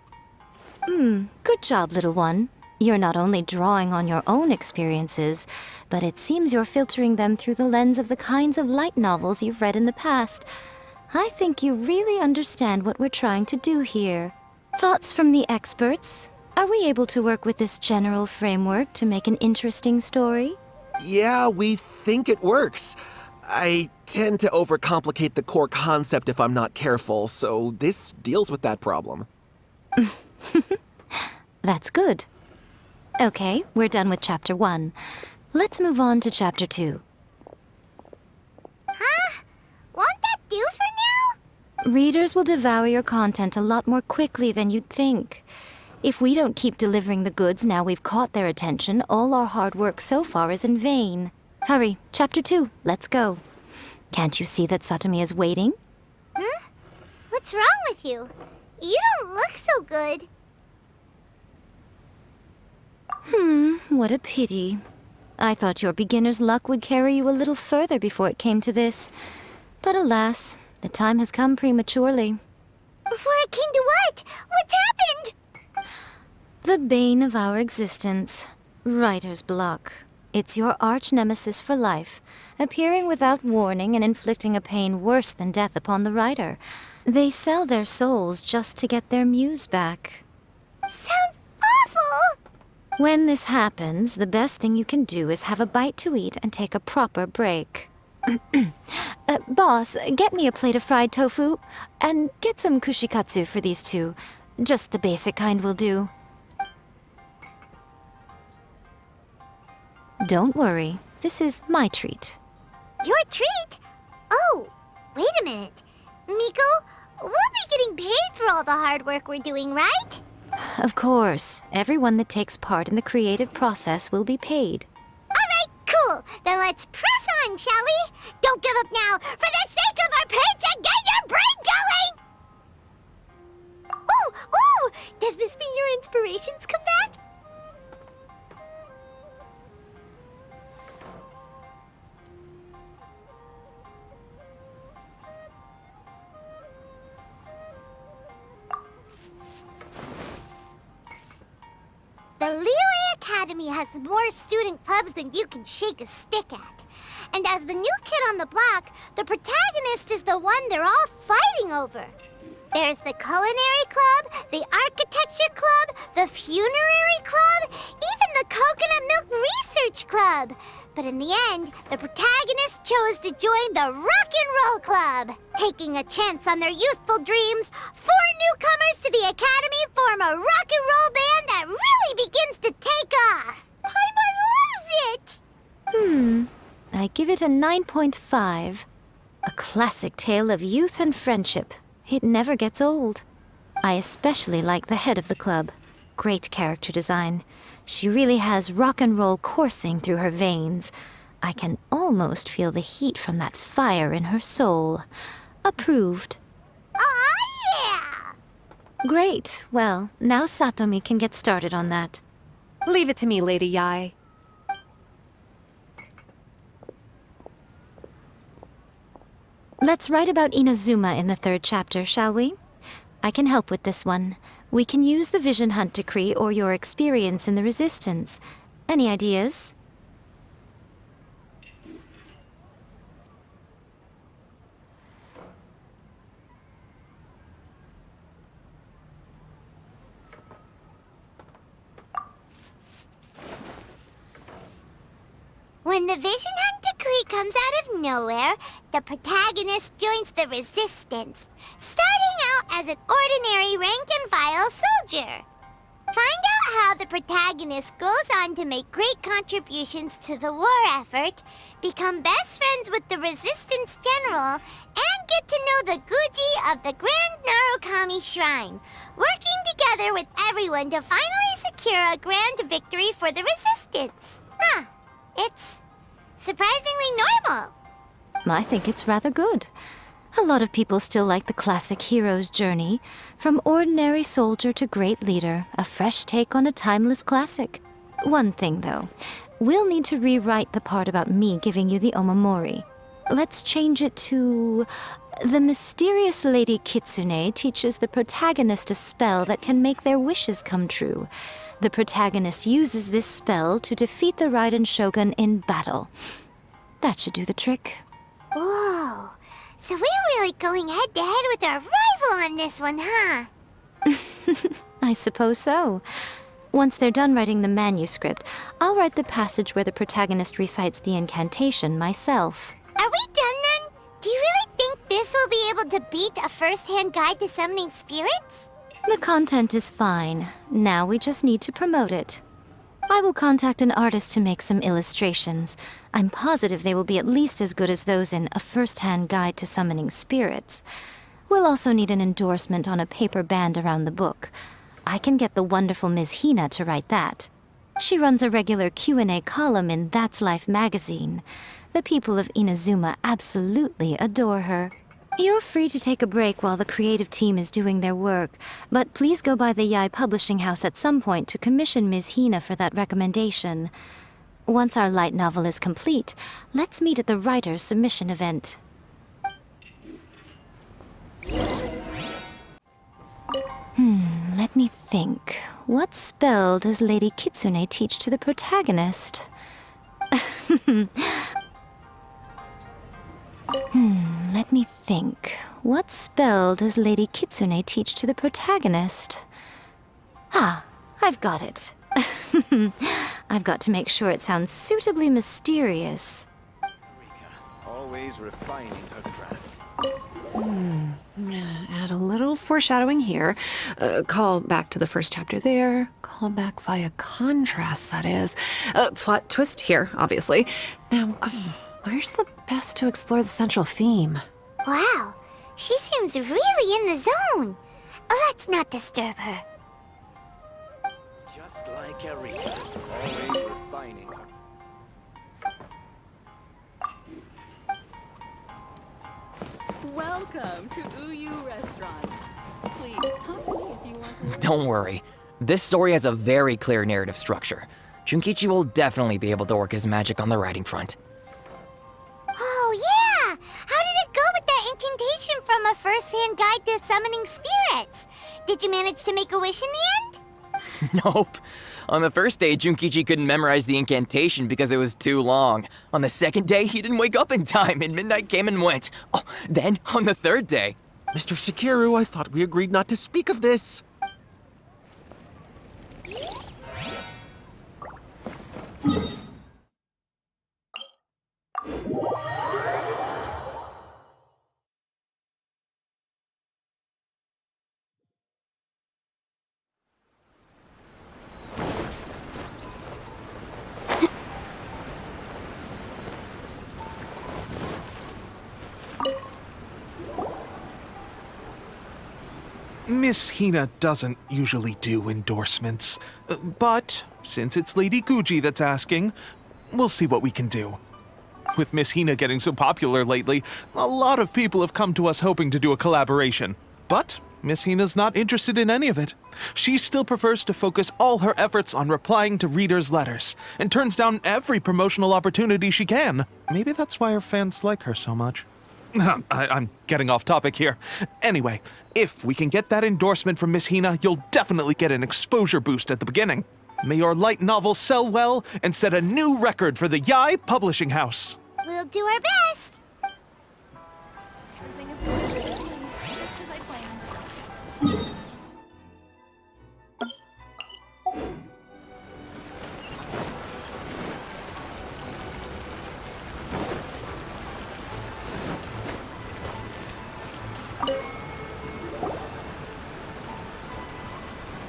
Good job, little one. You're not only drawing on your own experiences, but it seems you're filtering them through the lens of the kinds of light novels you've read in the past. I think you really understand what we're trying to do here. Thoughts from the experts? Are we able to work with this general framework to make an interesting story? Yeah, we think it works. I tend to overcomplicate the core concept if I'm not careful, so this deals with that problem. That's good. Okay, we're done with Chapter 1. Let's move on to Chapter 2. Huh? Won't that do for now? Readers will devour your content a lot more quickly than you'd think. If we don't keep delivering the goods now we've caught their attention, all our hard work so far is in vain. Hurry, Chapter 2, let's go. Can't you see that Satomi is waiting? Huh? What's wrong with you? You don't look so good. What a pity. I thought your beginner's luck would carry you a little further before it came to this. But alas, the time has come prematurely. Before it came to what? What's happened? The bane of our existence, writer's block. It's your arch-nemesis for life, appearing without warning and inflicting a pain worse than death upon the writer. They sell their souls just to get their muse back. Sounds awful! When this happens, the best thing you can do is have a bite to eat and take a proper break. Boss, get me a plate of fried tofu, and get some kushikatsu for these two. Just the basic kind will do. Don't worry, this is my treat. Your treat? Oh, wait a minute. Miko, we'll be getting paid for all the hard work we're doing, right? Of course, everyone that takes part in the creative process will be paid. Alright, cool. Then let's press on, shall we? Don't give up now. For the sake of our paycheck, get your brain going! Ooh! Does this mean your inspirations come back? The Liyue Academy has more student clubs than you can shake a stick at. And as the new kid on the block, the protagonist is the one they're all fighting over. There's the Culinary Club, the Architecture Club, the Funerary Club, even the Coconut Milk Research Club. But in the end, the protagonist chose to join the Rock and Roll Club. Taking a chance on their youthful dreams, 4 newcomers to the Academy form a rock and roll band that really begins to take off. Paimon loves it! I give it a 9.5. A classic tale of youth and friendship. It never gets old. I especially like the head of the club. Great character design. She really has rock and roll coursing through her veins. I can almost feel the heat from that fire in her soul. Approved. Aw, yeah! Great. Well, now Satomi can get started on that. Leave it to me, Lady Yae. Let's write about Inazuma in the 3rd chapter, shall we? I can help with this one. We can use the Vision Hunt decree or your experience in the Resistance. Any ideas? When the Vision Hunt decree comes out of nowhere, the protagonist joins the Resistance, starting out as an ordinary rank-and-file soldier. Find out how the protagonist goes on to make great contributions to the war effort, become best friends with the Resistance General, and get to know the Guji of the Grand Narukami Shrine, working together with everyone to finally secure a grand victory for the Resistance. Huh. It's surprisingly normal. I think it's rather good. A lot of people still like the classic hero's journey, from ordinary soldier to great leader, a fresh take on a timeless classic. One thing, though, we'll need to rewrite the part about me giving you the omamori. Let's change it to... The mysterious Lady Kitsune teaches the protagonist a spell that can make their wishes come true. The protagonist uses this spell to defeat the Raiden Shogun in battle. That should do the trick. Whoa. So we're really going head-to-head with our rival on this one, huh? I suppose so. Once they're done writing the manuscript, I'll write the passage where the protagonist recites the incantation myself. Are we done then? Do you really think this will be able to beat a first-hand guide to summoning spirits? The content is fine. Now we just need to promote it. I will contact an artist to make some illustrations. I'm positive they will be at least as good as those in A First-Hand Guide to Summoning Spirits. We'll also need an endorsement on a paper band around the book. I can get the wonderful Ms. Hina to write that. She runs a regular Q&A column in That's Life magazine. The people of Inazuma absolutely adore her. You're free to take a break while the creative team is doing their work, but please go by the Yai Publishing House at some point to commission Ms. Hina for that recommendation. Once our light novel is complete, let's meet at the writer's submission event. Let me think. What spell does Lady Kitsune teach to the protagonist? Let me think. What spell does Lady Kitsune teach to the protagonist? Ah, I've got it. I've got to make sure it sounds suitably mysterious. Always refining her craft. Add a little foreshadowing here. Call back to the first chapter there. Call back via contrast, that is. Plot twist here, obviously. Now, where's the best to explore the central theme? Wow, she seems really in the zone. Let's not disturb her. Just like Erika. Always refining her. Welcome to Uyu Restaurant. Please talk to me if you want to. Don't worry. This story has a very clear narrative structure. Junkichi will definitely be able to work his magic on the writing front. Oh, yeah! How did it go with that incantation from A First-Hand Guide to Summoning Spirits? Did you manage to make a wish in the end? Nope. On the first day, Junkichi couldn't memorize the incantation because it was too long. On the second day, he didn't wake up in time, and midnight came and went. Oh, then, on the third day... Mr. Shikiru, I thought we agreed not to speak of this. Miss Hina doesn't usually do endorsements, but since it's Lady Guji that's asking, we'll see what we can do. With Miss Hina getting so popular lately, a lot of people have come to us hoping to do a collaboration. But Miss Hina's not interested in any of it. She still prefers to focus all her efforts on replying to readers' letters, and turns down every promotional opportunity she can. Maybe that's why her fans like her so much. I'm getting off topic here. Anyway, if we can get that endorsement from Miss Hina, you'll definitely get an exposure boost at the beginning. May your light novel sell well and set a new record for the Yai Publishing House. We'll do our best. Everything is going smoothly, just as I planned.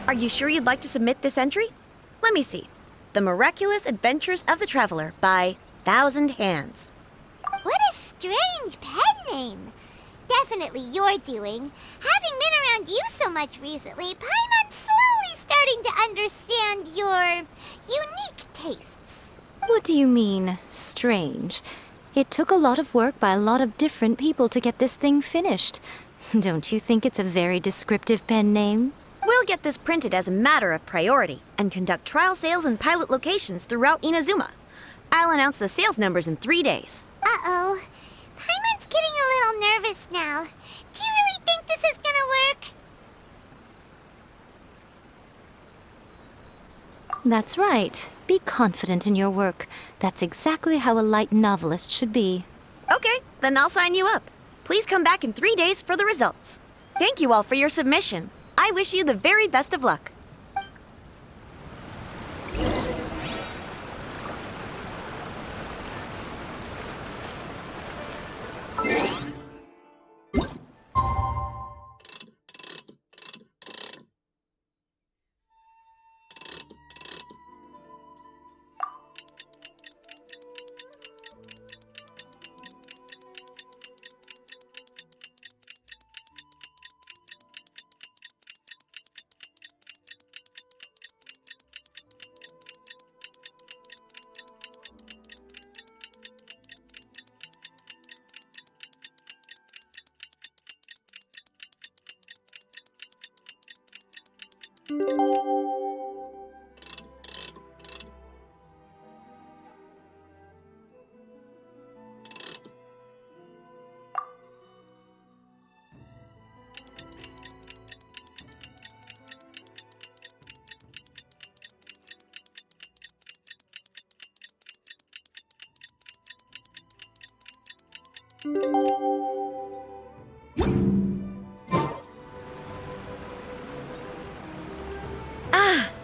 Are you sure you'd like to submit this entry? Let me see. The Miraculous Adventures of the Traveler by Thousand Hands. What a strange pen name. Definitely your doing. Having been around you so much recently, Paimon's slowly starting to understand your unique tastes. What do you mean, strange? It took a lot of work by a lot of different people to get this thing finished. Don't you think it's a very descriptive pen name? We'll get this printed as a matter of priority and conduct trial sales in pilot locations throughout Inazuma. I'll announce the sales numbers in 3 days. Uh-oh. Paimon's getting a little nervous now. Do you really think this is gonna work? That's right. Be confident in your work. That's exactly how a light novelist should be. Okay, then I'll sign you up. Please come back in 3 days for the results. Thank you all for your submission. I wish you the very best of luck.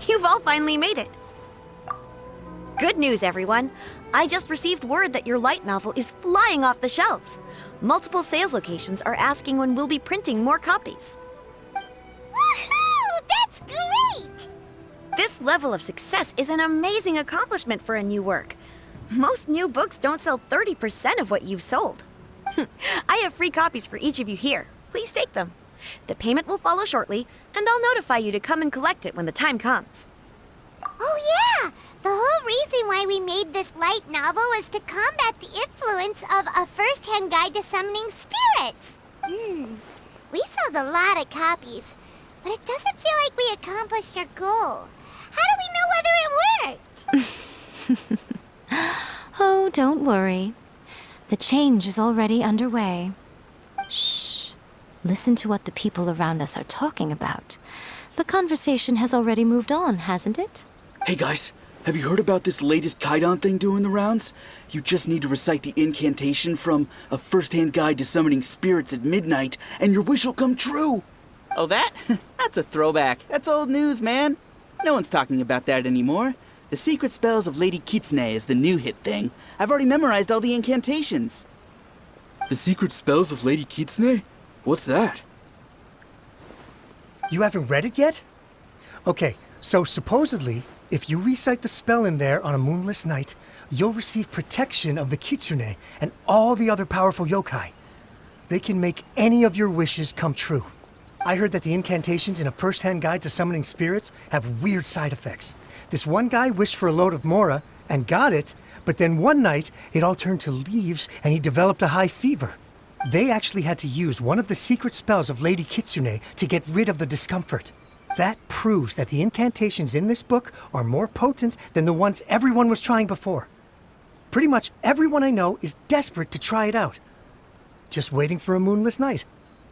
You've all finally made it. Good news, everyone. I just received word that your light novel is flying off the shelves. Multiple sales locations are asking when we'll be printing more copies. Woohoo! That's great! This level of success is an amazing accomplishment for a new work. Most new books don't sell 30% of what you've sold. I have free copies for each of you here. Please take them. The payment will follow shortly, and I'll notify you to come and collect it when the time comes. Oh yeah! The whole reason why we made this light novel was to combat the influence of a first-hand guide to summoning spirits. We sold a lot of copies, but it doesn't feel like we accomplished our goal. How do we know whether it worked? Oh, don't worry. The change is already underway. Shh. Listen to what the people around us are talking about. The conversation has already moved on, hasn't it? Hey guys, have you heard about this latest Kaidan thing doing the rounds? You just need to recite the incantation from A First-Hand Guide to Summoning Spirits at midnight, and your wish will come true! Oh, that? That's a throwback. That's old news, man. No one's talking about that anymore. The Secret Spells of Lady Kitsune is the new hit thing. I've already memorized all the incantations. The Secret Spells of Lady Kitsune? What's that? You haven't read it yet? Okay, so supposedly, if you recite the spell in there on a moonless night, you'll receive protection of the Kitsune and all the other powerful yokai. They can make any of your wishes come true. I heard that the incantations in A First-Hand Guide to Summoning Spirits have weird side effects. This one guy wished for a load of mora and got it, but then one night it all turned to leaves and he developed a high fever. They actually had to use one of the secret spells of Lady Kitsune to get rid of the discomfort. That proves that the incantations in this book are more potent than the ones everyone was trying before. Pretty much everyone I know is desperate to try it out. Just waiting for a moonless night.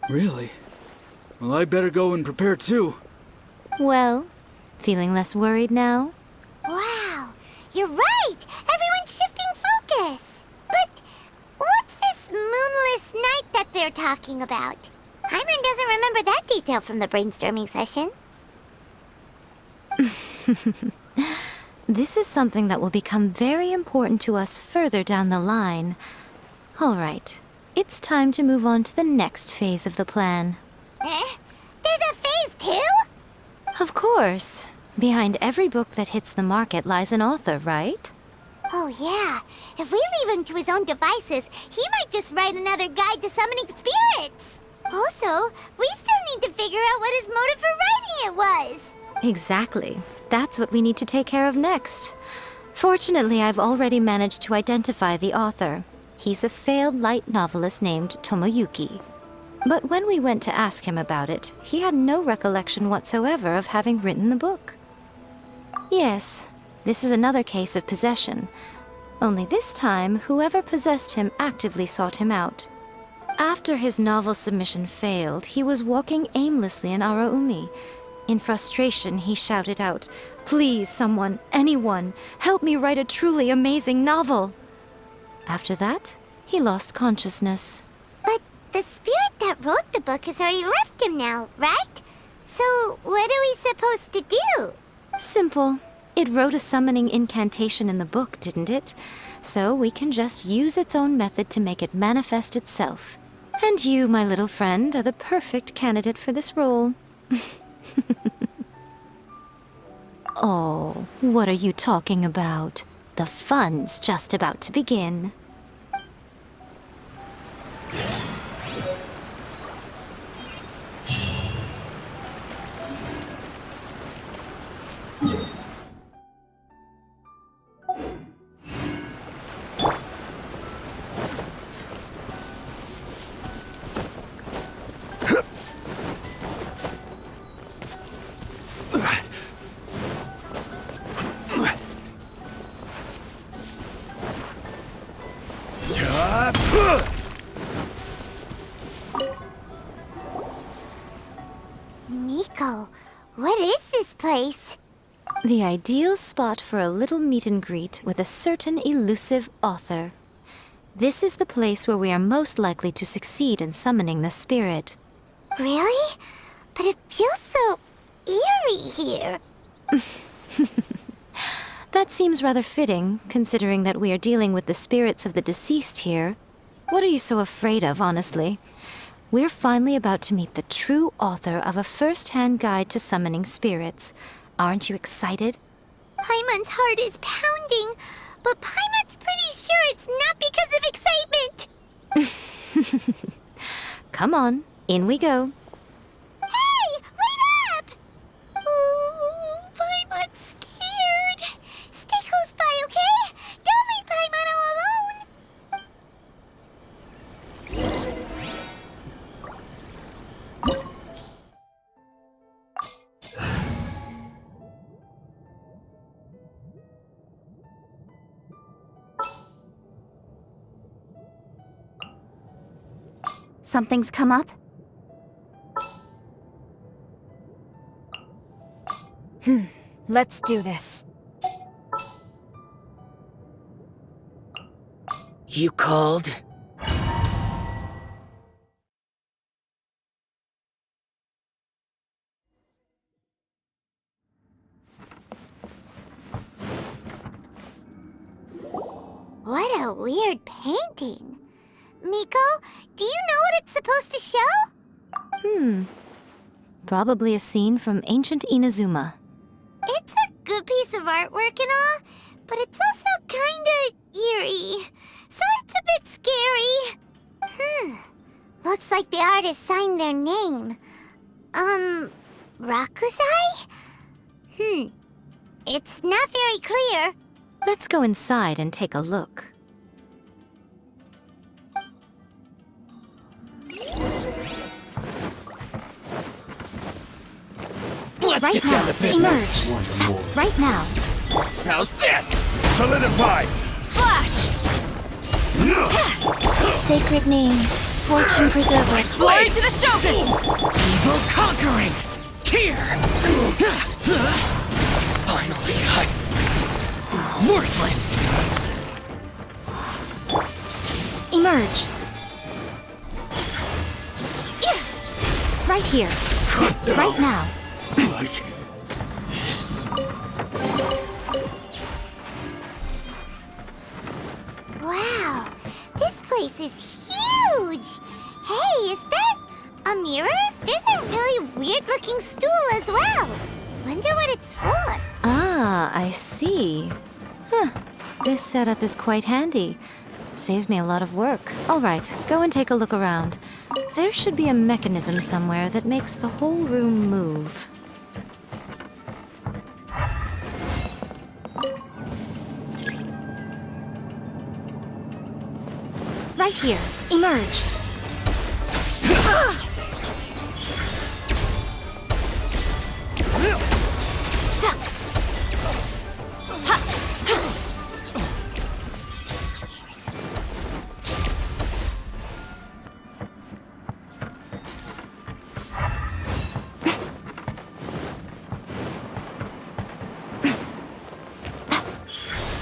Really? Well, I better go and prepare too. Well, feeling less worried now? Wow, you're right! Everyone's shifting focus! But what's this moonless night that they're talking about? Hyman doesn't remember that detail from the brainstorming session. This is something that will become very important to us further down the line. All right, it's time to move on to the next phase of the plan. There's a phase 2? Of course. Behind every book that hits the market lies an author, right? Oh yeah, if we leave him to his own devices, he might just write another guide to summoning spirits. Also, we still need to figure out what his motive for writing it was. Exactly. That's what we need to take care of next. Fortunately, I've already managed to identify the author. He's a failed light novelist named Tomoyuki. But when we went to ask him about it, he had no recollection whatsoever of having written the book. Yes, this is another case of possession. Only this time, whoever possessed him actively sought him out. After his novel submission failed, he was walking aimlessly in Araumi. In frustration, he shouted out, "Please, someone, anyone, help me write a truly amazing novel!" After that, he lost consciousness. But the spirit that wrote the book has already left him now, right? So what are we supposed to do? Simple. It wrote a summoning incantation in the book, didn't it? So we can just use its own method to make it manifest itself. And you, my little friend, are the perfect candidate for this role. Oh, what are you talking about? The fun's just about to begin. Miko, what is this place? The ideal spot for a little meet and greet with a certain elusive author. This is the place where we are most likely to succeed in summoning the spirit. Really? But it feels so eerie here. That seems rather fitting, considering that we are dealing with the spirits of the deceased here. What are you so afraid of, honestly? We're finally about to meet the true author of a first-hand guide to summoning spirits. Aren't you excited? Paimon's heart is pounding, but Paimon's pretty sure it's not because of excitement. Come on, in we go. Hey, wait up! Oh, Paimon's scared. Stay close by, okay? Don't leave Paimon all alone. Something's come up? Let's do this. You called? What a weird painting. Miko, do you know what it's supposed to show? Probably a scene from ancient Inazuma. It's a good piece of artwork and all, but it's also kinda eerie. So it's a bit scary. Looks like the artist signed their name. Rakusai? It's not very clear. Let's go inside and take a look. Let's Right get down now, to business. emerge. Right now. How's this? Solidify! Flash! Sacred name, fortune preserver. Glory to the Shogun! Evil conquering! Here! Finally, worthless! Emerge. Right here. Right now. Like this. Wow, this place is huge. Hey, is that a mirror? There's a really weird-looking stool as well. Wonder what it's for. Ah, I see. This setup is quite handy. Saves me a lot of work. All right, go and take a look around. There should be a mechanism somewhere that makes the whole room move. Right here. Emerge.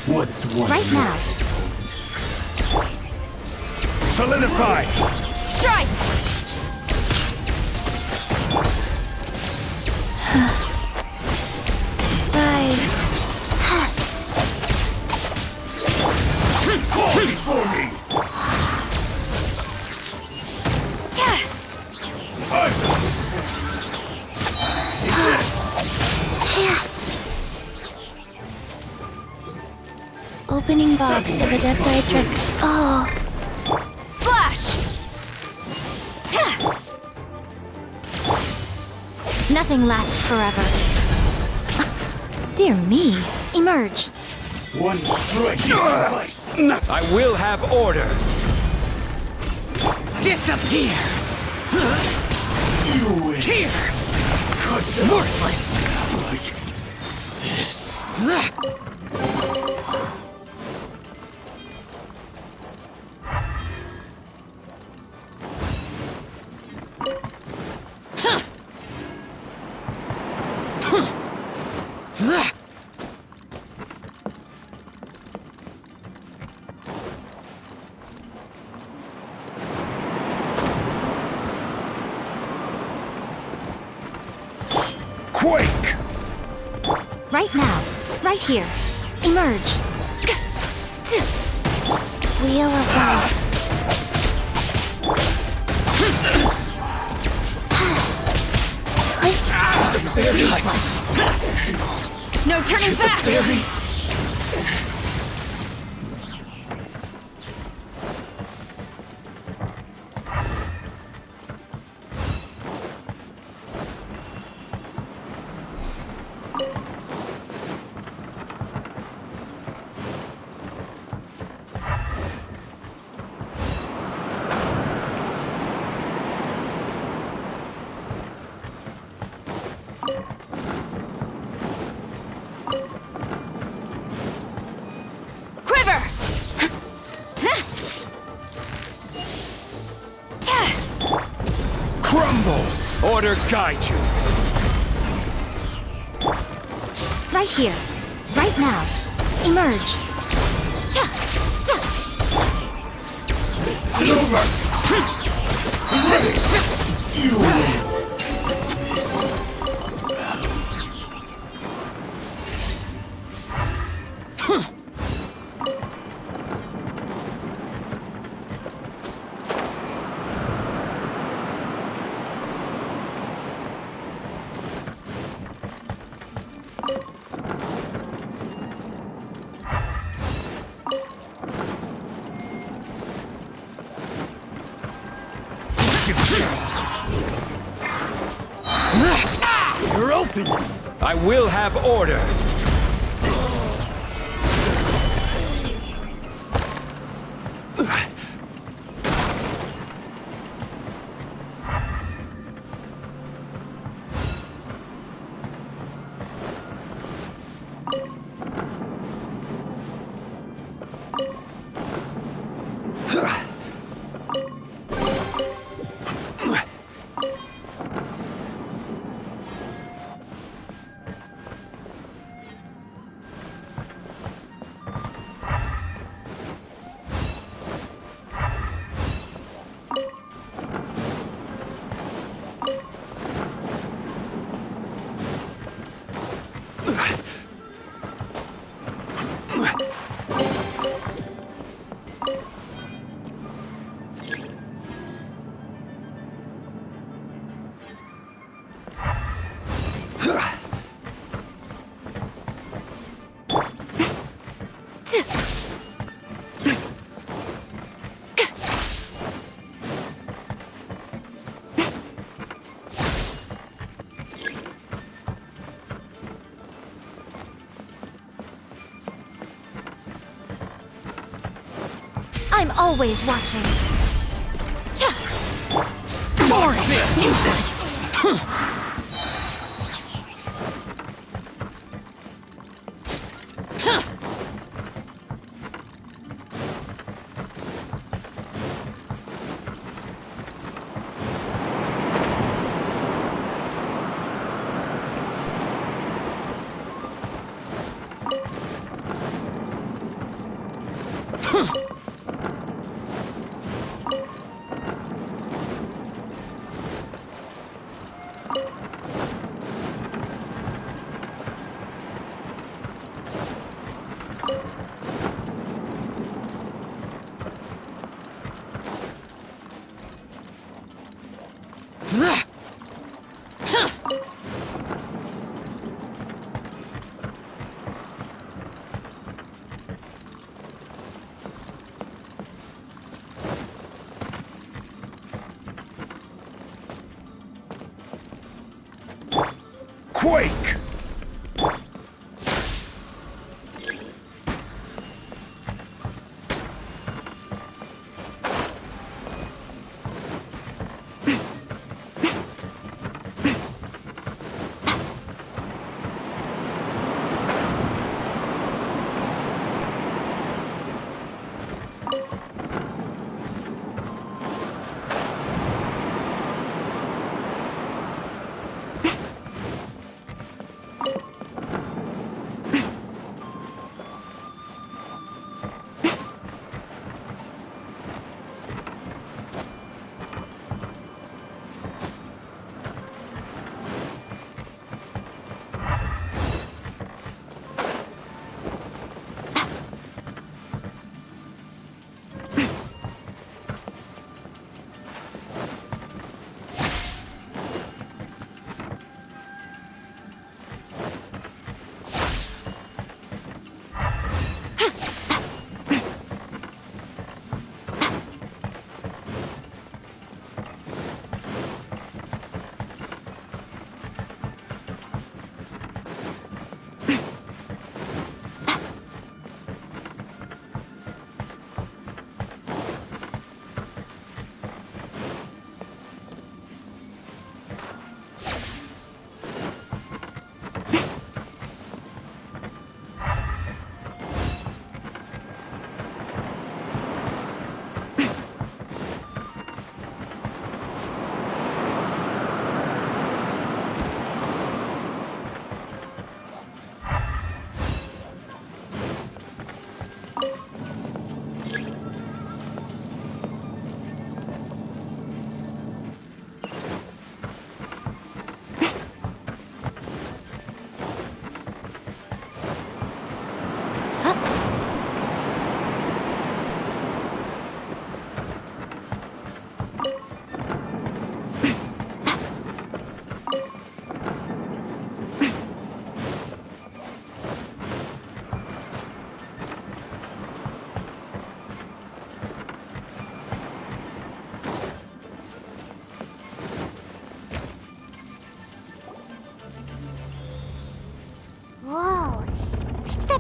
What's one Right now. Solidify! Strike! Rise. Opening box of Adepti. Oh. Flash! Nothing lasts forever. Dear me. Emerge. One strike is suffice. I will have order. Disappear! You win. Here! Worthless! Like this. Quake! Right now. Right here. Emerge. Wheel of Life. Useless. No turning back! Crumble! Order guide you. Right here. Right now. Emerge. Useless! Ready! You win. You're open! I will have order! I'm always watching. Boring! Useless! Quake!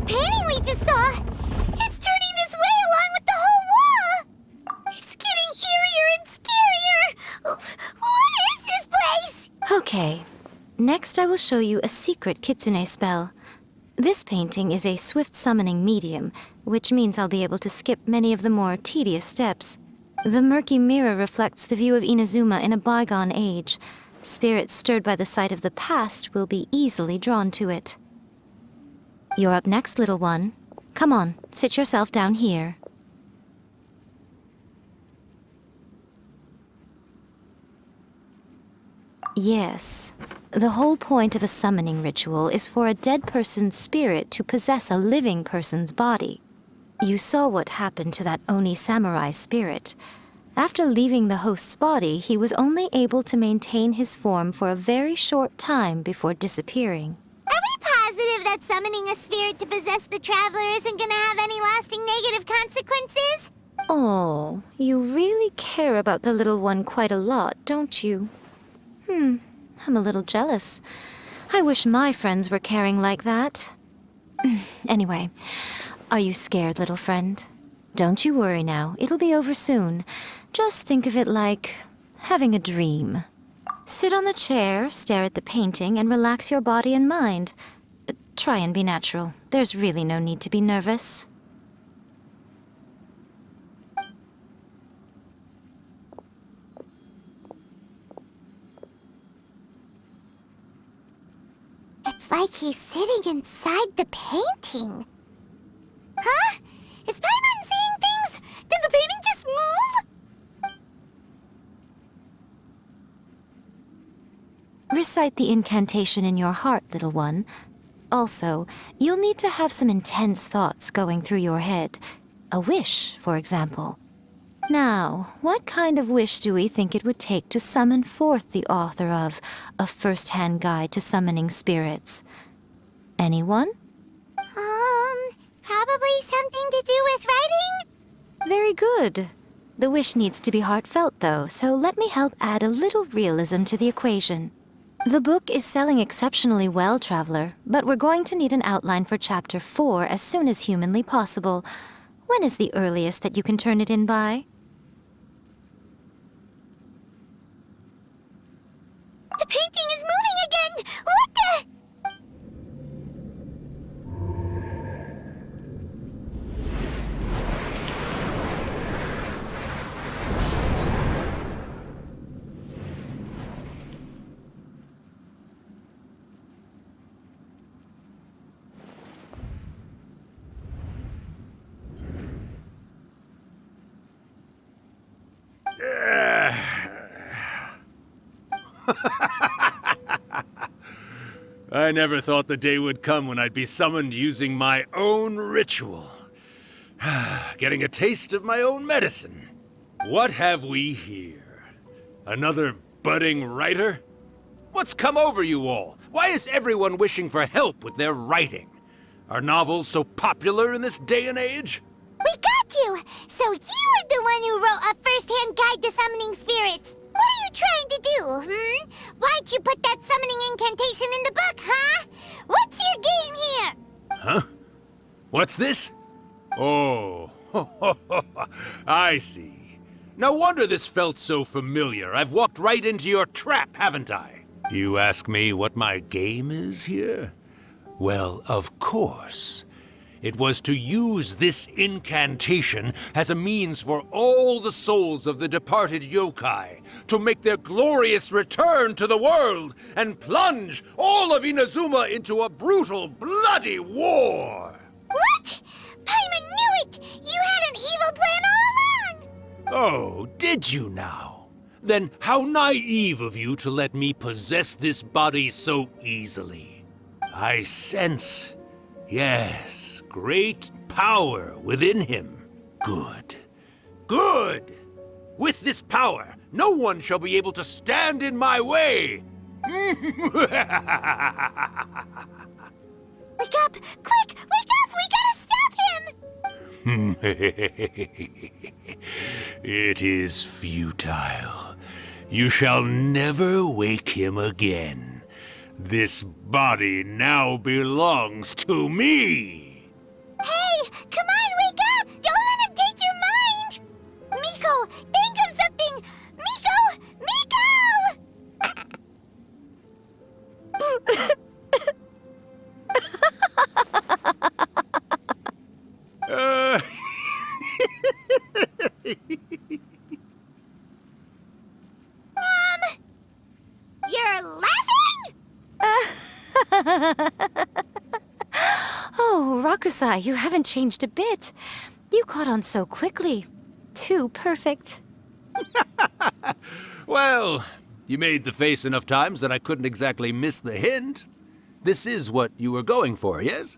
painting we just saw! It's turning this way along with the whole wall! It's getting eerier and scarier! What is this place? Okay. Next, I will show you a secret kitsune spell. This painting is a swift summoning medium, which means I'll be able to skip many of the more tedious steps. The murky mirror reflects the view of Inazuma in a bygone age. Spirits stirred by the sight of the past will be easily drawn to it. You're up next, little one. Come on, sit yourself down here. Yes. The whole point of a summoning ritual is for a dead person's spirit to possess a living person's body. You saw what happened to that Oni samurai spirit. After leaving the host's body, he was only able to maintain his form for a very short time before disappearing. Are we positive that summoning a spirit to possess the traveler isn't gonna have any lasting negative consequences? Oh, you really care about the little one quite a lot, don't you? I'm a little jealous. I wish my friends were caring like that. Anyway, are you scared, little friend? Don't you worry now, it'll be over soon. Just think of it like having a dream. Sit on the chair, stare at the painting, and relax your body and mind. Try and be natural. There's really no need to be nervous. It's like he's sitting inside the painting. Huh? Is Paimon seeing things? Did the painting just move? Recite the incantation in your heart, little one. Also, you'll need to have some intense thoughts going through your head. A wish, for example. Now, what kind of wish do we think it would take to summon forth the author of A First-Hand Guide to Summoning Spirits? Anyone? Probably something to do with writing? Very good. The wish needs to be heartfelt, though, so let me help add a little realism to the equation. The book is selling exceptionally well, Traveler, but we're going to need an outline for Chapter 4 as soon as humanly possible. When is the earliest that you can turn it in by? The painting is moving again! What the? I never thought the day would come when I'd be summoned using my own ritual. Getting a taste of my own medicine. What have we here? Another budding writer? What's come over you all? Why is everyone wishing for help with their writing? Are novels so popular in this day and age? We got you! So you were the one who wrote A First-Hand Guide to Summoning Spirits. What are you trying to do, Why'd you put that summoning incantation in the book, huh? What's your game here? Huh? What's this? Oh, I see. No wonder this felt so familiar. I've walked right into your trap, haven't I? You ask me what my game is here? Well, of course. It was to use this incantation as a means for all the souls of the departed yokai to make their glorious return to the world and plunge all of Inazuma into a brutal, bloody war! What? Paimon knew it! You had an evil plan all along! Oh, did you now? Then how naive of you to let me possess this body so easily. I sense, yes, great power within him. Good. Good! With this power, no one shall be able to stand in my way! Wake up! Quick! Wake up! We gotta stop him! It is futile. You shall never wake him again. This body now belongs to me! Come on, wake up! Don't let him take your mind! Miko, think of something! Miko! Uh, You're laughing? Oh, Rakusai, you haven't changed a bit. You caught on so quickly. Too perfect. well, you made the face enough times that I couldn't exactly miss the hint. This is what you were going for, yes?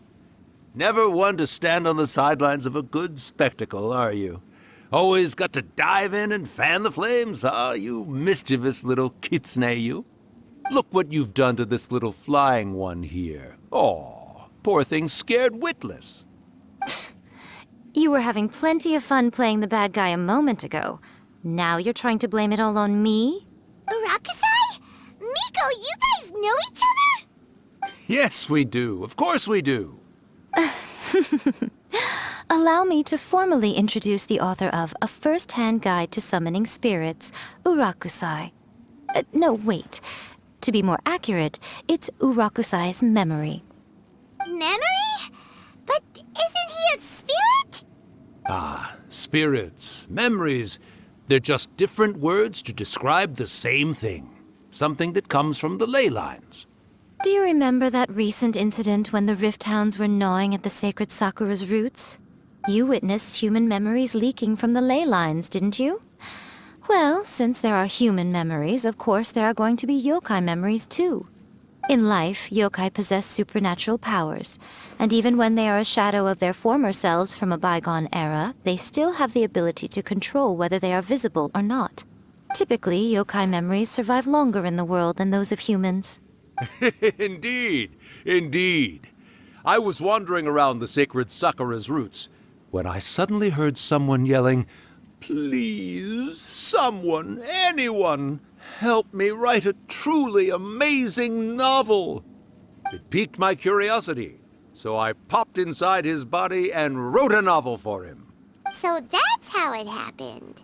Never one to stand on the sidelines of a good spectacle, are you? Always got to dive in and fan the flames, huh? You mischievous little kitsune, you. Look what you've done to this little flying one here. Oh, poor thing scared witless. You were having plenty of fun playing the bad guy a moment ago. Now you're trying to blame it all on me? Rakusai? Miko, you guys know each other? Yes, we do. Of course we do. Allow me to formally introduce the author of A First-Hand Guide to Summoning Spirits, Urakusai. No, wait. To be more accurate, it's Urakusai's memory. Memory? But isn't he a spirit? Ah, spirits, memories. They're just different words to describe the same thing. Something that comes from the ley lines. Do you remember that recent incident when the Rift Hounds were gnawing at the sacred Sakura's roots? You witnessed human memories leaking from the ley lines, didn't you? Well, since there are human memories, of course there are going to be yokai memories too. In life, yokai possess supernatural powers, and even when they are a shadow of their former selves from a bygone era, they still have the ability to control whether they are visible or not. Typically, yokai memories survive longer in the world than those of humans. Indeed, indeed. I was wandering around the sacred Sakura's roots when I suddenly heard someone yelling, "Please, someone, anyone, help me write a truly amazing novel." It piqued my curiosity, so I popped inside his body and wrote a novel for him. So that's how it happened.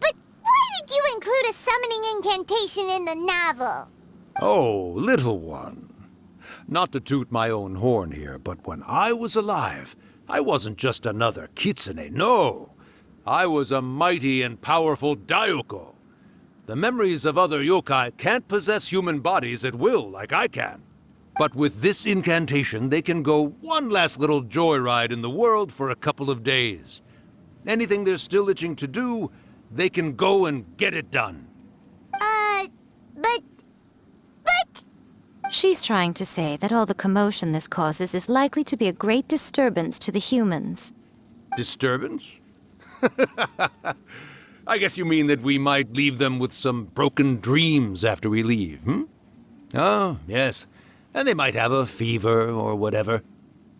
But why did you include a summoning incantation in the novel? Oh, little one. Not to toot my own horn here, but when I was alive, I wasn't just another kitsune, no. I was a mighty and powerful Daioko. The memories of other yokai can't possess human bodies at will like I can. But with this incantation, they can go one last little joyride in the world for a couple of days. Anything they're still itching to do, they can go and get it done. But... She's trying to say that all the commotion this causes is likely to be a great disturbance to the humans. Disturbance? I guess you mean that we might leave them with some broken dreams after we leave, hmm? Oh, yes. And they might have a fever or whatever.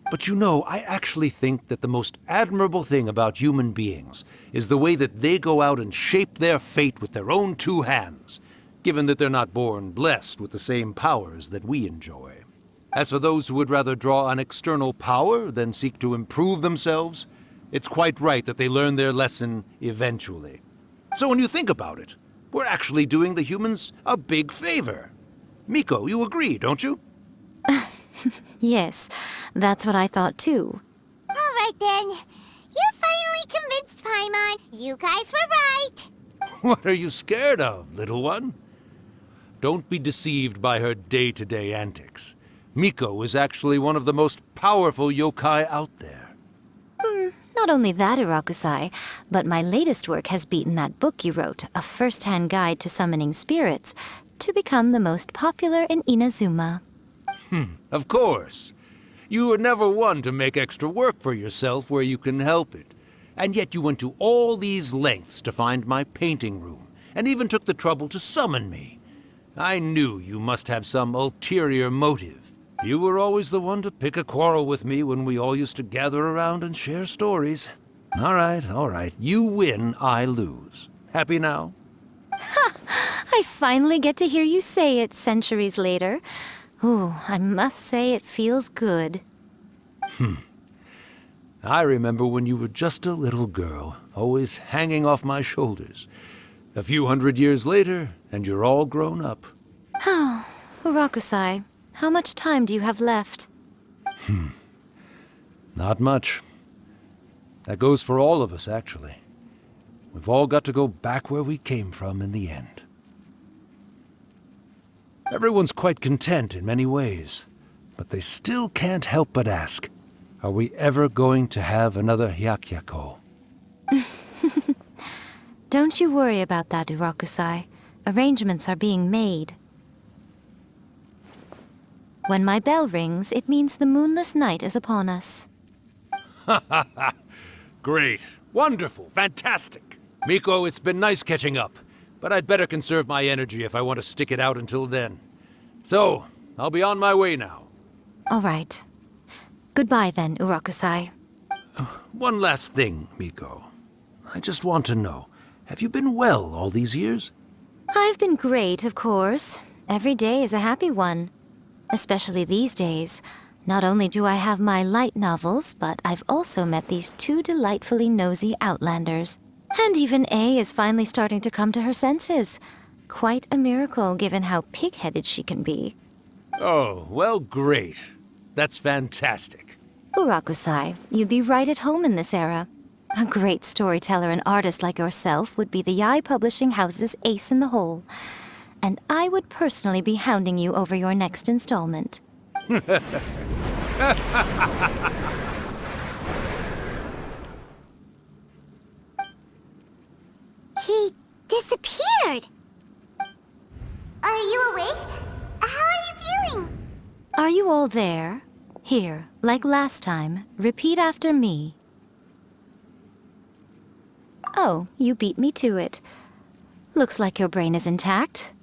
But you know, I actually think that the most admirable thing about human beings is the way that they go out and shape their fate with their own two hands, given that they're not born blessed with the same powers that we enjoy. As for those who would rather draw on external power than seek to improve themselves, it's quite right that they learn their lesson eventually. So when you think about it, we're actually doing the humans a big favor. Miko, you agree, don't you? Yes, that's what I thought too. All right then. You finally convinced Paimon. You guys were right. What are you scared of, little one? Don't be deceived by her day-to-day antics. Miko is actually one of the most powerful yokai out there. Not only that, Urakusai, but my latest work has beaten that book you wrote, A First-Hand Guide to Summoning Spirits, to become the most popular in Inazuma. Of course. You were never one to make extra work for yourself where you can help it. And yet you went to all these lengths to find my painting room, and even took the trouble to summon me. I knew you must have some ulterior motive. You were always the one to pick a quarrel with me when we all used to gather around and share stories. All right. You win, I lose. Happy now? I finally get to hear you say it centuries later. Ooh, I must say it feels good. I remember when you were just a little girl, always hanging off my shoulders. A few hundred years later, and you're all grown up. Oh, Urakusai, how much time do you have left? Not much. That goes for all of us, actually. We've all got to go back where we came from in the end. Everyone's quite content in many ways, but they still can't help but ask, are we ever going to have another Hyakyako? Don't you worry about that, Urakusai. Arrangements are being made. When my bell rings, it means the moonless night is upon us. Great. Wonderful. Fantastic. Miko, it's been nice catching up, but I'd better conserve my energy if I want to stick it out until then. So, I'll be on my way now. All right. Goodbye then, Urakusai. One last thing, Miko. I just want to know, have you been well all these years? I've been great, of course. Every day is a happy one. Especially these days. Not only do I have my light novels, but I've also met these two delightfully nosy outlanders. And even A is finally starting to come to her senses. Quite a miracle, given how pig-headed she can be. Oh, well, great. That's fantastic. Urakusai, you'd be right at home in this era. A great storyteller and artist like yourself would be the Yae Publishing House's ace in the hole. And I would personally be hounding you over your next installment. He disappeared. Are you awake? How are you feeling? Are you all there? Here, like last time, repeat after me. Oh, you beat me to it. Looks like your brain is intact.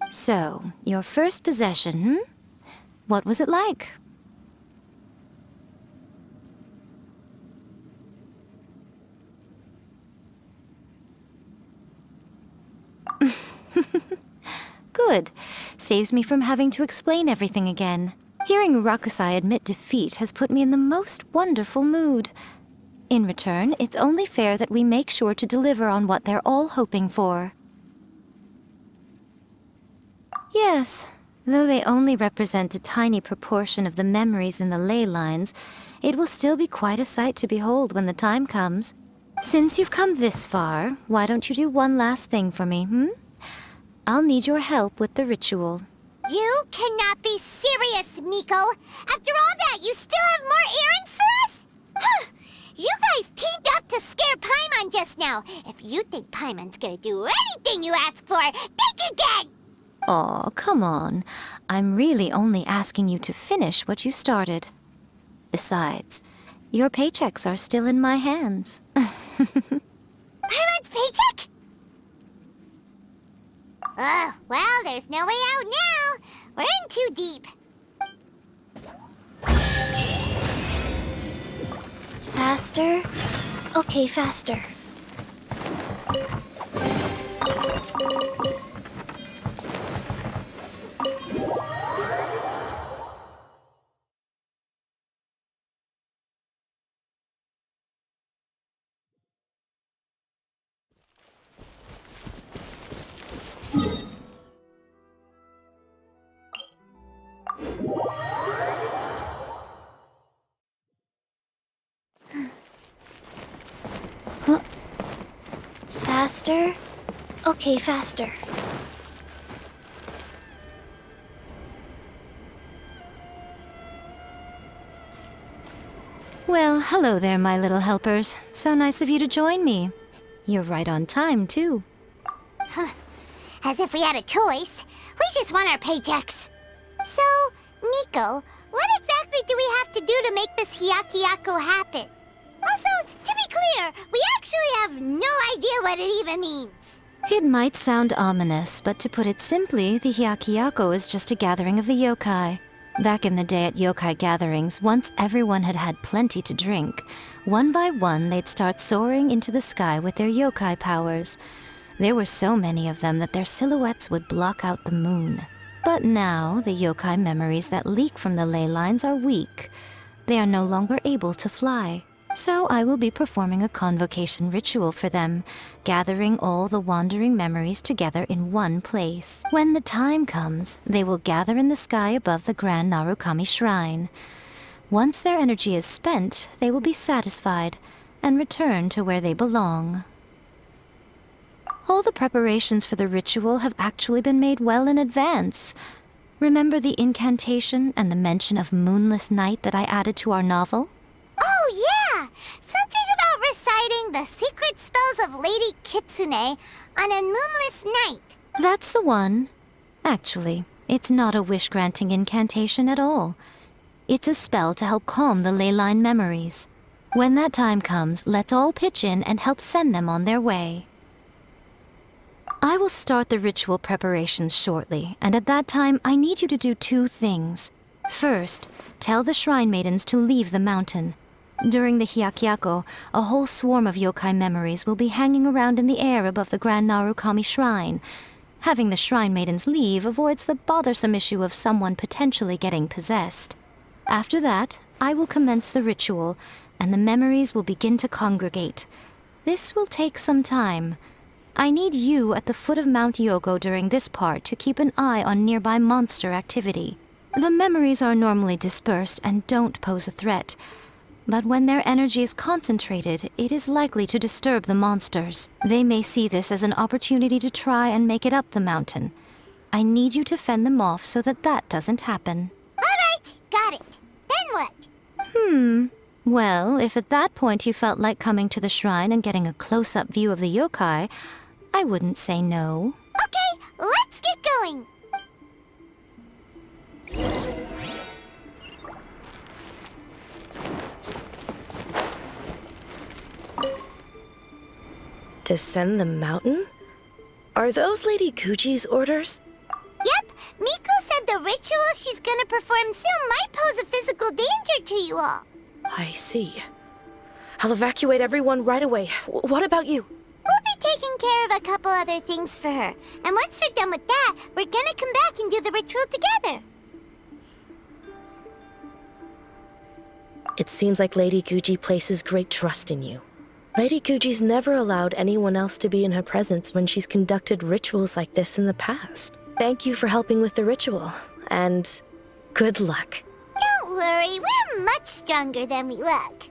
So, your first possession, What was it like? Good. Saves me from having to explain everything again. Hearing Urakusai admit defeat has put me in the most wonderful mood. In return, it's only fair that we make sure to deliver on what they're all hoping for. Yes, though they only represent a tiny proportion of the memories in the ley lines, it will still be quite a sight to behold when the time comes. Since you've come this far, why don't you do one last thing for me, I'll need your help with the ritual. You cannot be serious, Miko! After all that, you still have more errands for us? Huh. You guys teamed up to scare Paimon just now. If you think Paimon's gonna do anything you ask for, think again! Aw, come on. I'm really only asking you to finish what you started. Besides, your paychecks are still in my hands. Paimon's paycheck? Well, there's no way out now. We're in too deep. Faster? Okay, faster. Faster? Okay, faster. Well, hello there, my little helpers. So nice of you to join me. You're right on time, too. As if we had a choice. We just want our paychecks. So, Nico, what exactly do we have to do to make this Hyakyako happen? Also, to be clear, we actually have no idea what it even means. It might sound ominous, but to put it simply, the Hyakyako is just a gathering of the yokai. Back in the day at yokai gatherings, once everyone had had plenty to drink, one by one they'd start soaring into the sky with their yokai powers. There were so many of them that their silhouettes would block out the moon. But now, the yokai memories that leak from the ley lines are weak. They are no longer able to fly. So I will be performing a convocation ritual for them, gathering all the wandering memories together in one place. When the time comes, they will gather in the sky above the Grand Narukami Shrine. Once their energy is spent, they will be satisfied and return to where they belong. All the preparations for the ritual have actually been made well in advance. Remember the incantation and the mention of moonless night that I added to our novel? Oh, yeah! Something about reciting the secret spells of Lady Kitsune on a moonless night. That's the one. Actually, it's not a wish-granting incantation at all. It's a spell to help calm the ley line memories. When that time comes, let's all pitch in and help send them on their way. I will start the ritual preparations shortly, and at that time I need you to do 2 things. First, tell the shrine maidens to leave the mountain. During the Hyakyako, a whole swarm of yokai memories will be hanging around in the air above the Grand Narukami Shrine. Having the shrine maidens leave avoids the bothersome issue of someone potentially getting possessed. After that, I will commence the ritual, and the memories will begin to congregate. This will take some time. I need you at the foot of Mount Yogo during this part to keep an eye on nearby monster activity. The memories are normally dispersed and don't pose a threat, but when their energy is concentrated, it is likely to disturb the monsters. They may see this as an opportunity to try and make it up the mountain. I need you to fend them off so that that doesn't happen. All right, got it. Then what? Well, if at that point you felt like coming to the shrine and getting a close-up view of the yokai, I wouldn't say no. Okay, let's get going. Descend the mountain? Are those Lady Kuji's orders? Yep, Miko said the ritual she's gonna perform soon might pose a physical danger to you all. I see. I'll evacuate everyone right away. What about you? We'll be taking care of a couple other things for her. And once we're done with that, we're gonna come back and do the ritual together. It seems like Lady Guji places great trust in you. Lady Guji's never allowed anyone else to be in her presence when she's conducted rituals like this in the past. Thank you for helping with the ritual, and good luck. Don't worry, we're much stronger than we look.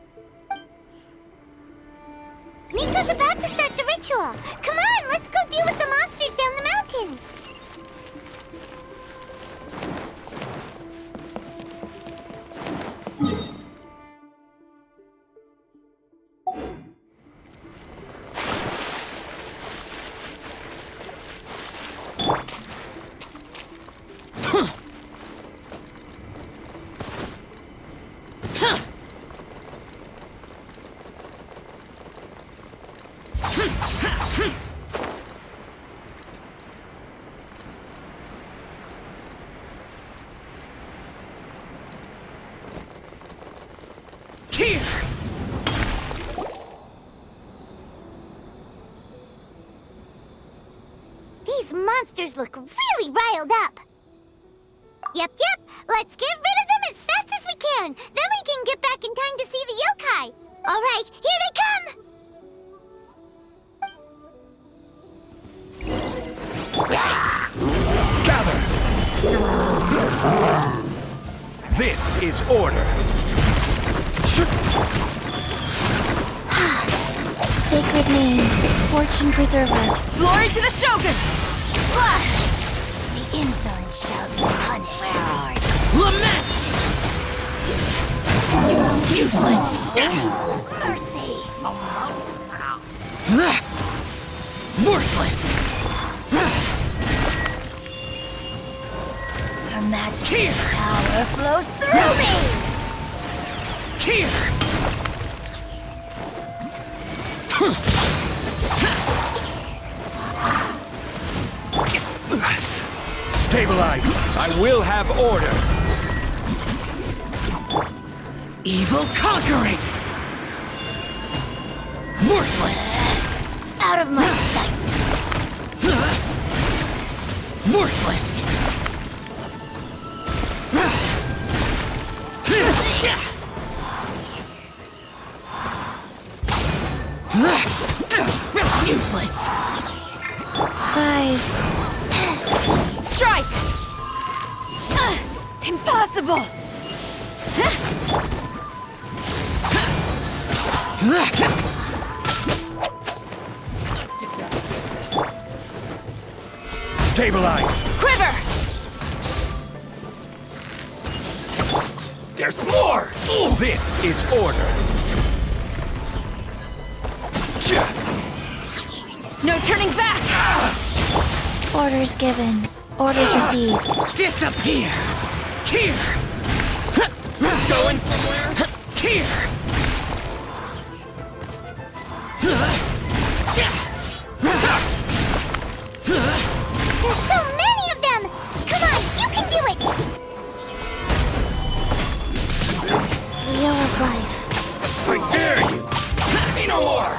Miko's about to start the ritual. Come on, let's go deal with the monsters down the mountain. These monsters look really riled up. Yep, let's get rid of them as fast as we can. Then we can get back in time to see the yokai. All right, here they come. Gather! This is order. Sacred name, Fortune Preserver. Glory to the Shogun! Flash! The insolent shall be punished. Where are you? Lament! Useless. Mercy. Worthless! Her majesty's power flows through me. Here! Stabilize! I will have order! Evil conquering! Worthless! Out of my sight. Worthless! Stabilize! Quiver! There's more! This is order. No turning back! Orders given. Orders received. Disappear! Here! Going somewhere? Here! There's so many of them! Come on, you can do it! Wheel of life. I dare you! Say no more!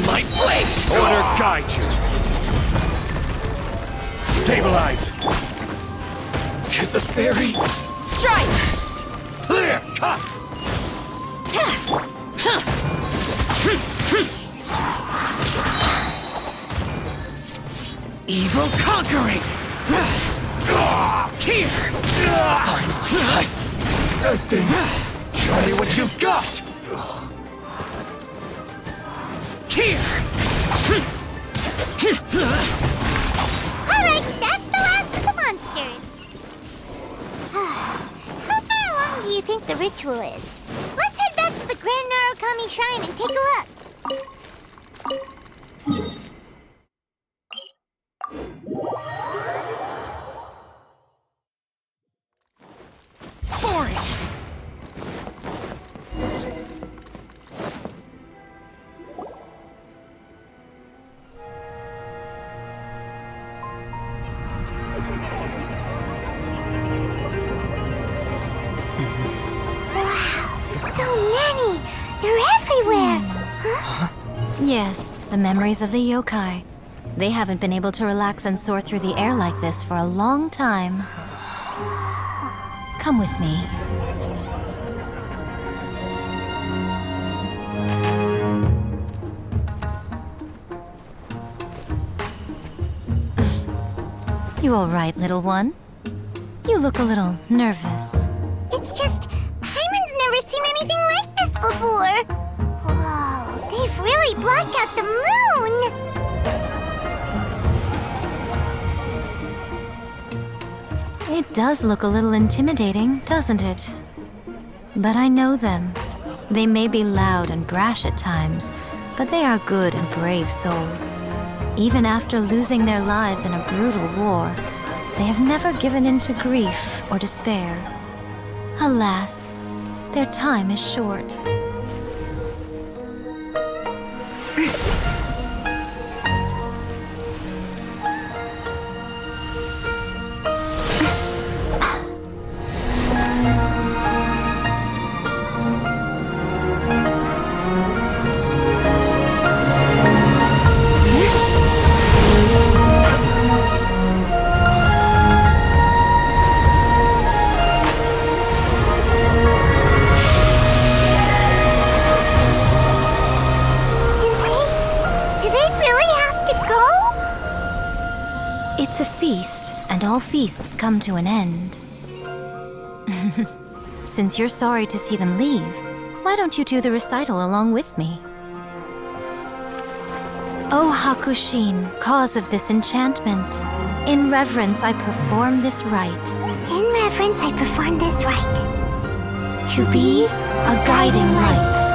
My blade! Order guide you! Stabilize! To the ferry! Strike! Clear! Cut! Evil conquering! Here! Finally! Show me what you've got! Here! Alright, that's the last of the monsters. How far along do you think the ritual is? Let's head back to the Grand Narukami Shrine and take a look. Boring! So many! They're everywhere! Huh? Yes, the memories of the yokai. They haven't been able to relax and soar through the air like this for a long time. Come with me. You all right, little one? You look a little nervous. It's just, Hyman's never seen anything like this before. Whoa, they've really blocked out the moon! It does look a little intimidating, doesn't it? But I know them. They may be loud and brash at times, but they are good and brave souls. Even after losing their lives in a brutal war, they have never given in to grief or despair. Alas, their time is short. Do they really have to go? It's a feast, and all feasts come to an end. Since you're sorry to see them leave, why don't you do the recital along with me? O Hakushin, cause of this enchantment, in reverence I perform this rite. In reverence, I perform this rite. To be a guiding light.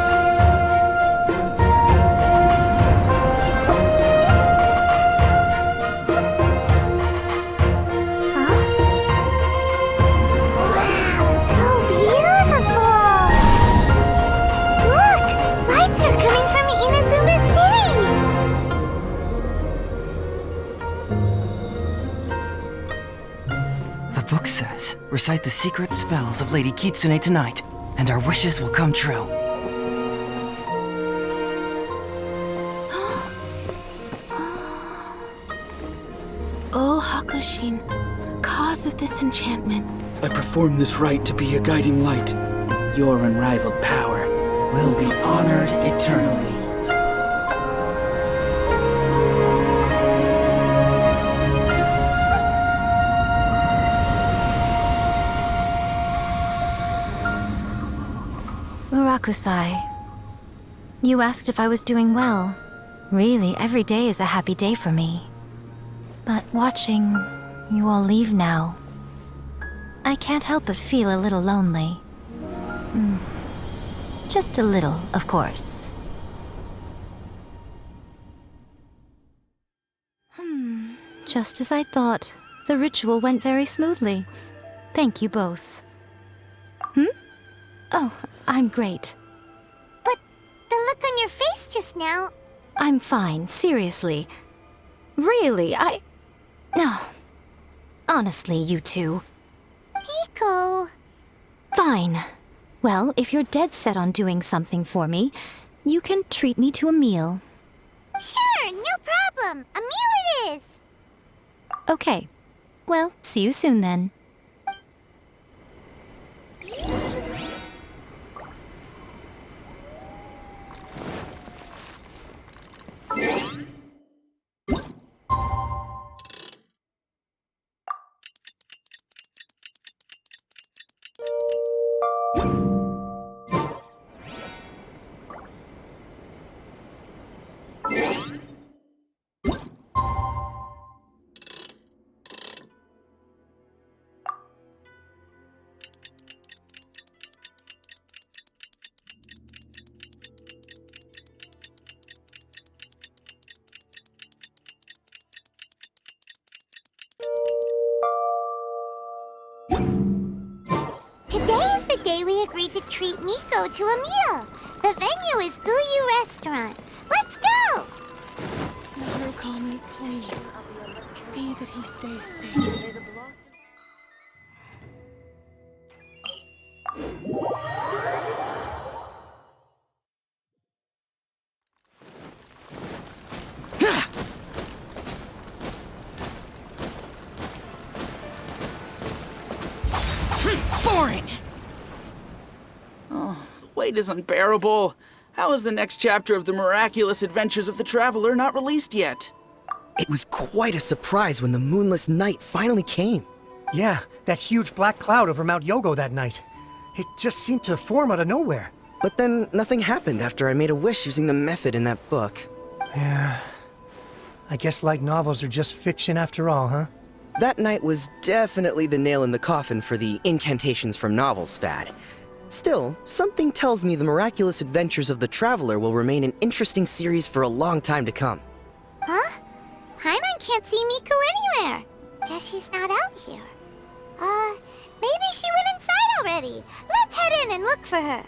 The book says, recite the secret spells of Lady Kitsune tonight, and our wishes will come true. O Hakushin, cause of this enchantment. I perform this rite to be a guiding light. Your unrivaled power Will be honored eternally. Kakusai. You asked if I was doing well. Really, every day is a happy day for me. But watching you all leave now, I can't help but feel a little lonely. Just a little, of course. Just as I thought. The ritual went very smoothly. Thank you both. Oh, I'm great. But the look on your face just now... I'm fine, seriously. Really, No. Honestly, you two. Miko... Fine. Well, if you're dead set on doing something for me, you can treat me to a meal. Sure, no problem. A meal it is. Okay. Well, see you soon then. Today is the day we agreed to treat Miko to a meal. The venue is Uyu Restaurant. Let's go! Narukami, please. See that he stays safe. Boring! Oh, the wait is unbearable. How is the next chapter of the miraculous adventures of the Traveler not released yet? It was quite a surprise when the moonless night finally came. Yeah, that huge black cloud over Mount Yogo that night. It just seemed to form out of nowhere. But then nothing happened after I made a wish using the method in that book. Yeah. I guess light novels are just fiction after all, huh? That night was definitely the nail in the coffin for the incantations from novels fad. Still, something tells me the miraculous adventures of the Traveler will remain an interesting series for a long time to come. Huh? Paimon can't see Miko anywhere. Guess she's not out here. Maybe she went inside already. Let's head in and look for her.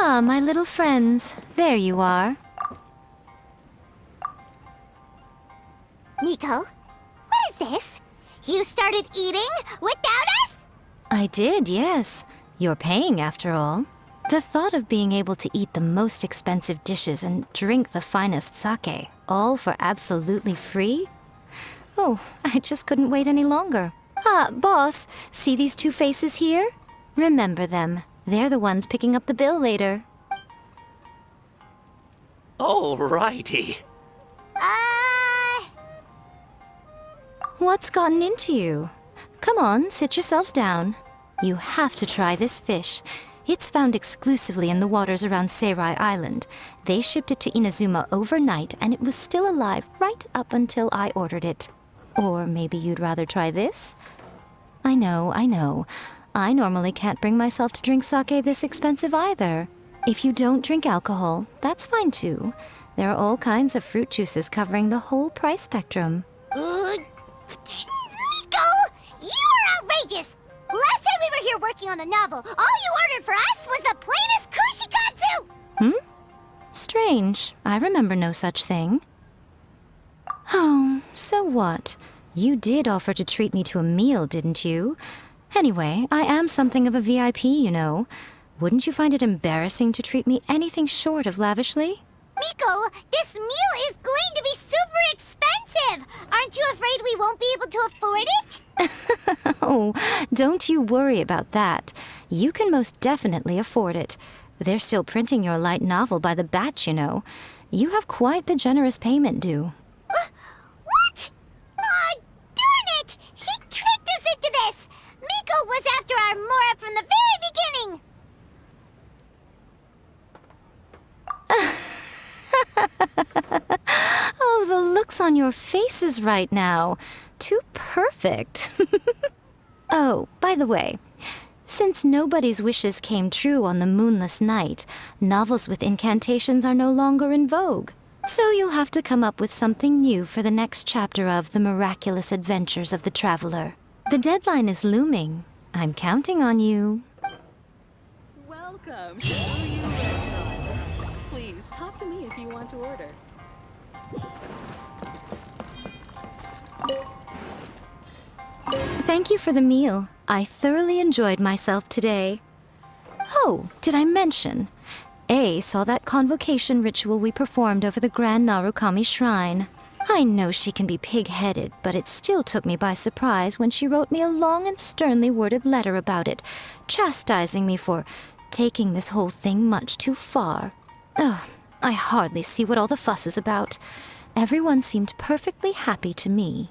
Ah, my little friends. There you are. Miko, what is this? You started eating without us? I did, yes. You're paying after all. The thought of being able to eat the most expensive dishes and drink the finest sake, all for absolutely free? Oh, I just couldn't wait any longer. Ah, boss, see these two faces here? Remember them. They're the ones picking up the bill later. Alrighty. What's gotten into you? Come on, sit yourselves down. You have to try this fish. It's found exclusively in the waters around Seirai Island. They shipped it to Inazuma overnight, and it was still alive right up until I ordered it. Or maybe you'd rather try this? I know. I normally can't bring myself to drink sake this expensive either. If you don't drink alcohol, that's fine too. There are all kinds of fruit juices covering the whole price spectrum. Miko! You are outrageous! Last time we were here working on the novel, all you ordered for us was the plainest kushikatsu! Strange. I remember no such thing. Oh, so what? You did offer to treat me to a meal, didn't you? Anyway, I am something of a VIP, you know. Wouldn't you find it embarrassing to treat me anything short of lavishly? Miko, this meal is going to be super expensive! Aren't you afraid we won't be able to afford it? Oh, don't you worry about that. You can most definitely afford it. They're still printing your light novel by the batch, you know. You have quite the generous payment due. What? Aw, darn it! She tricked us into this! Miko was after our Mora from the very beginning! Oh, the looks on your faces right now. Too perfect. Oh, by the way, since nobody's wishes came true on the moonless night, novels with incantations are no longer in vogue. So you'll have to come up with something new for the next chapter of The Miraculous Adventures of the Traveler. The deadline is looming. I'm counting on you. Welcome to AVWNG Restaurant. Please talk to me if you want to order. Thank you for the meal. I thoroughly enjoyed myself today. Oh, did I mention? A saw that convocation ritual we performed over the Grand Narukami Shrine. I know she can be pig-headed, but it still took me by surprise when she wrote me a long and sternly worded letter about it, chastising me for taking this whole thing much too far. Oh, I hardly see what all the fuss is about. Everyone seemed perfectly happy to me.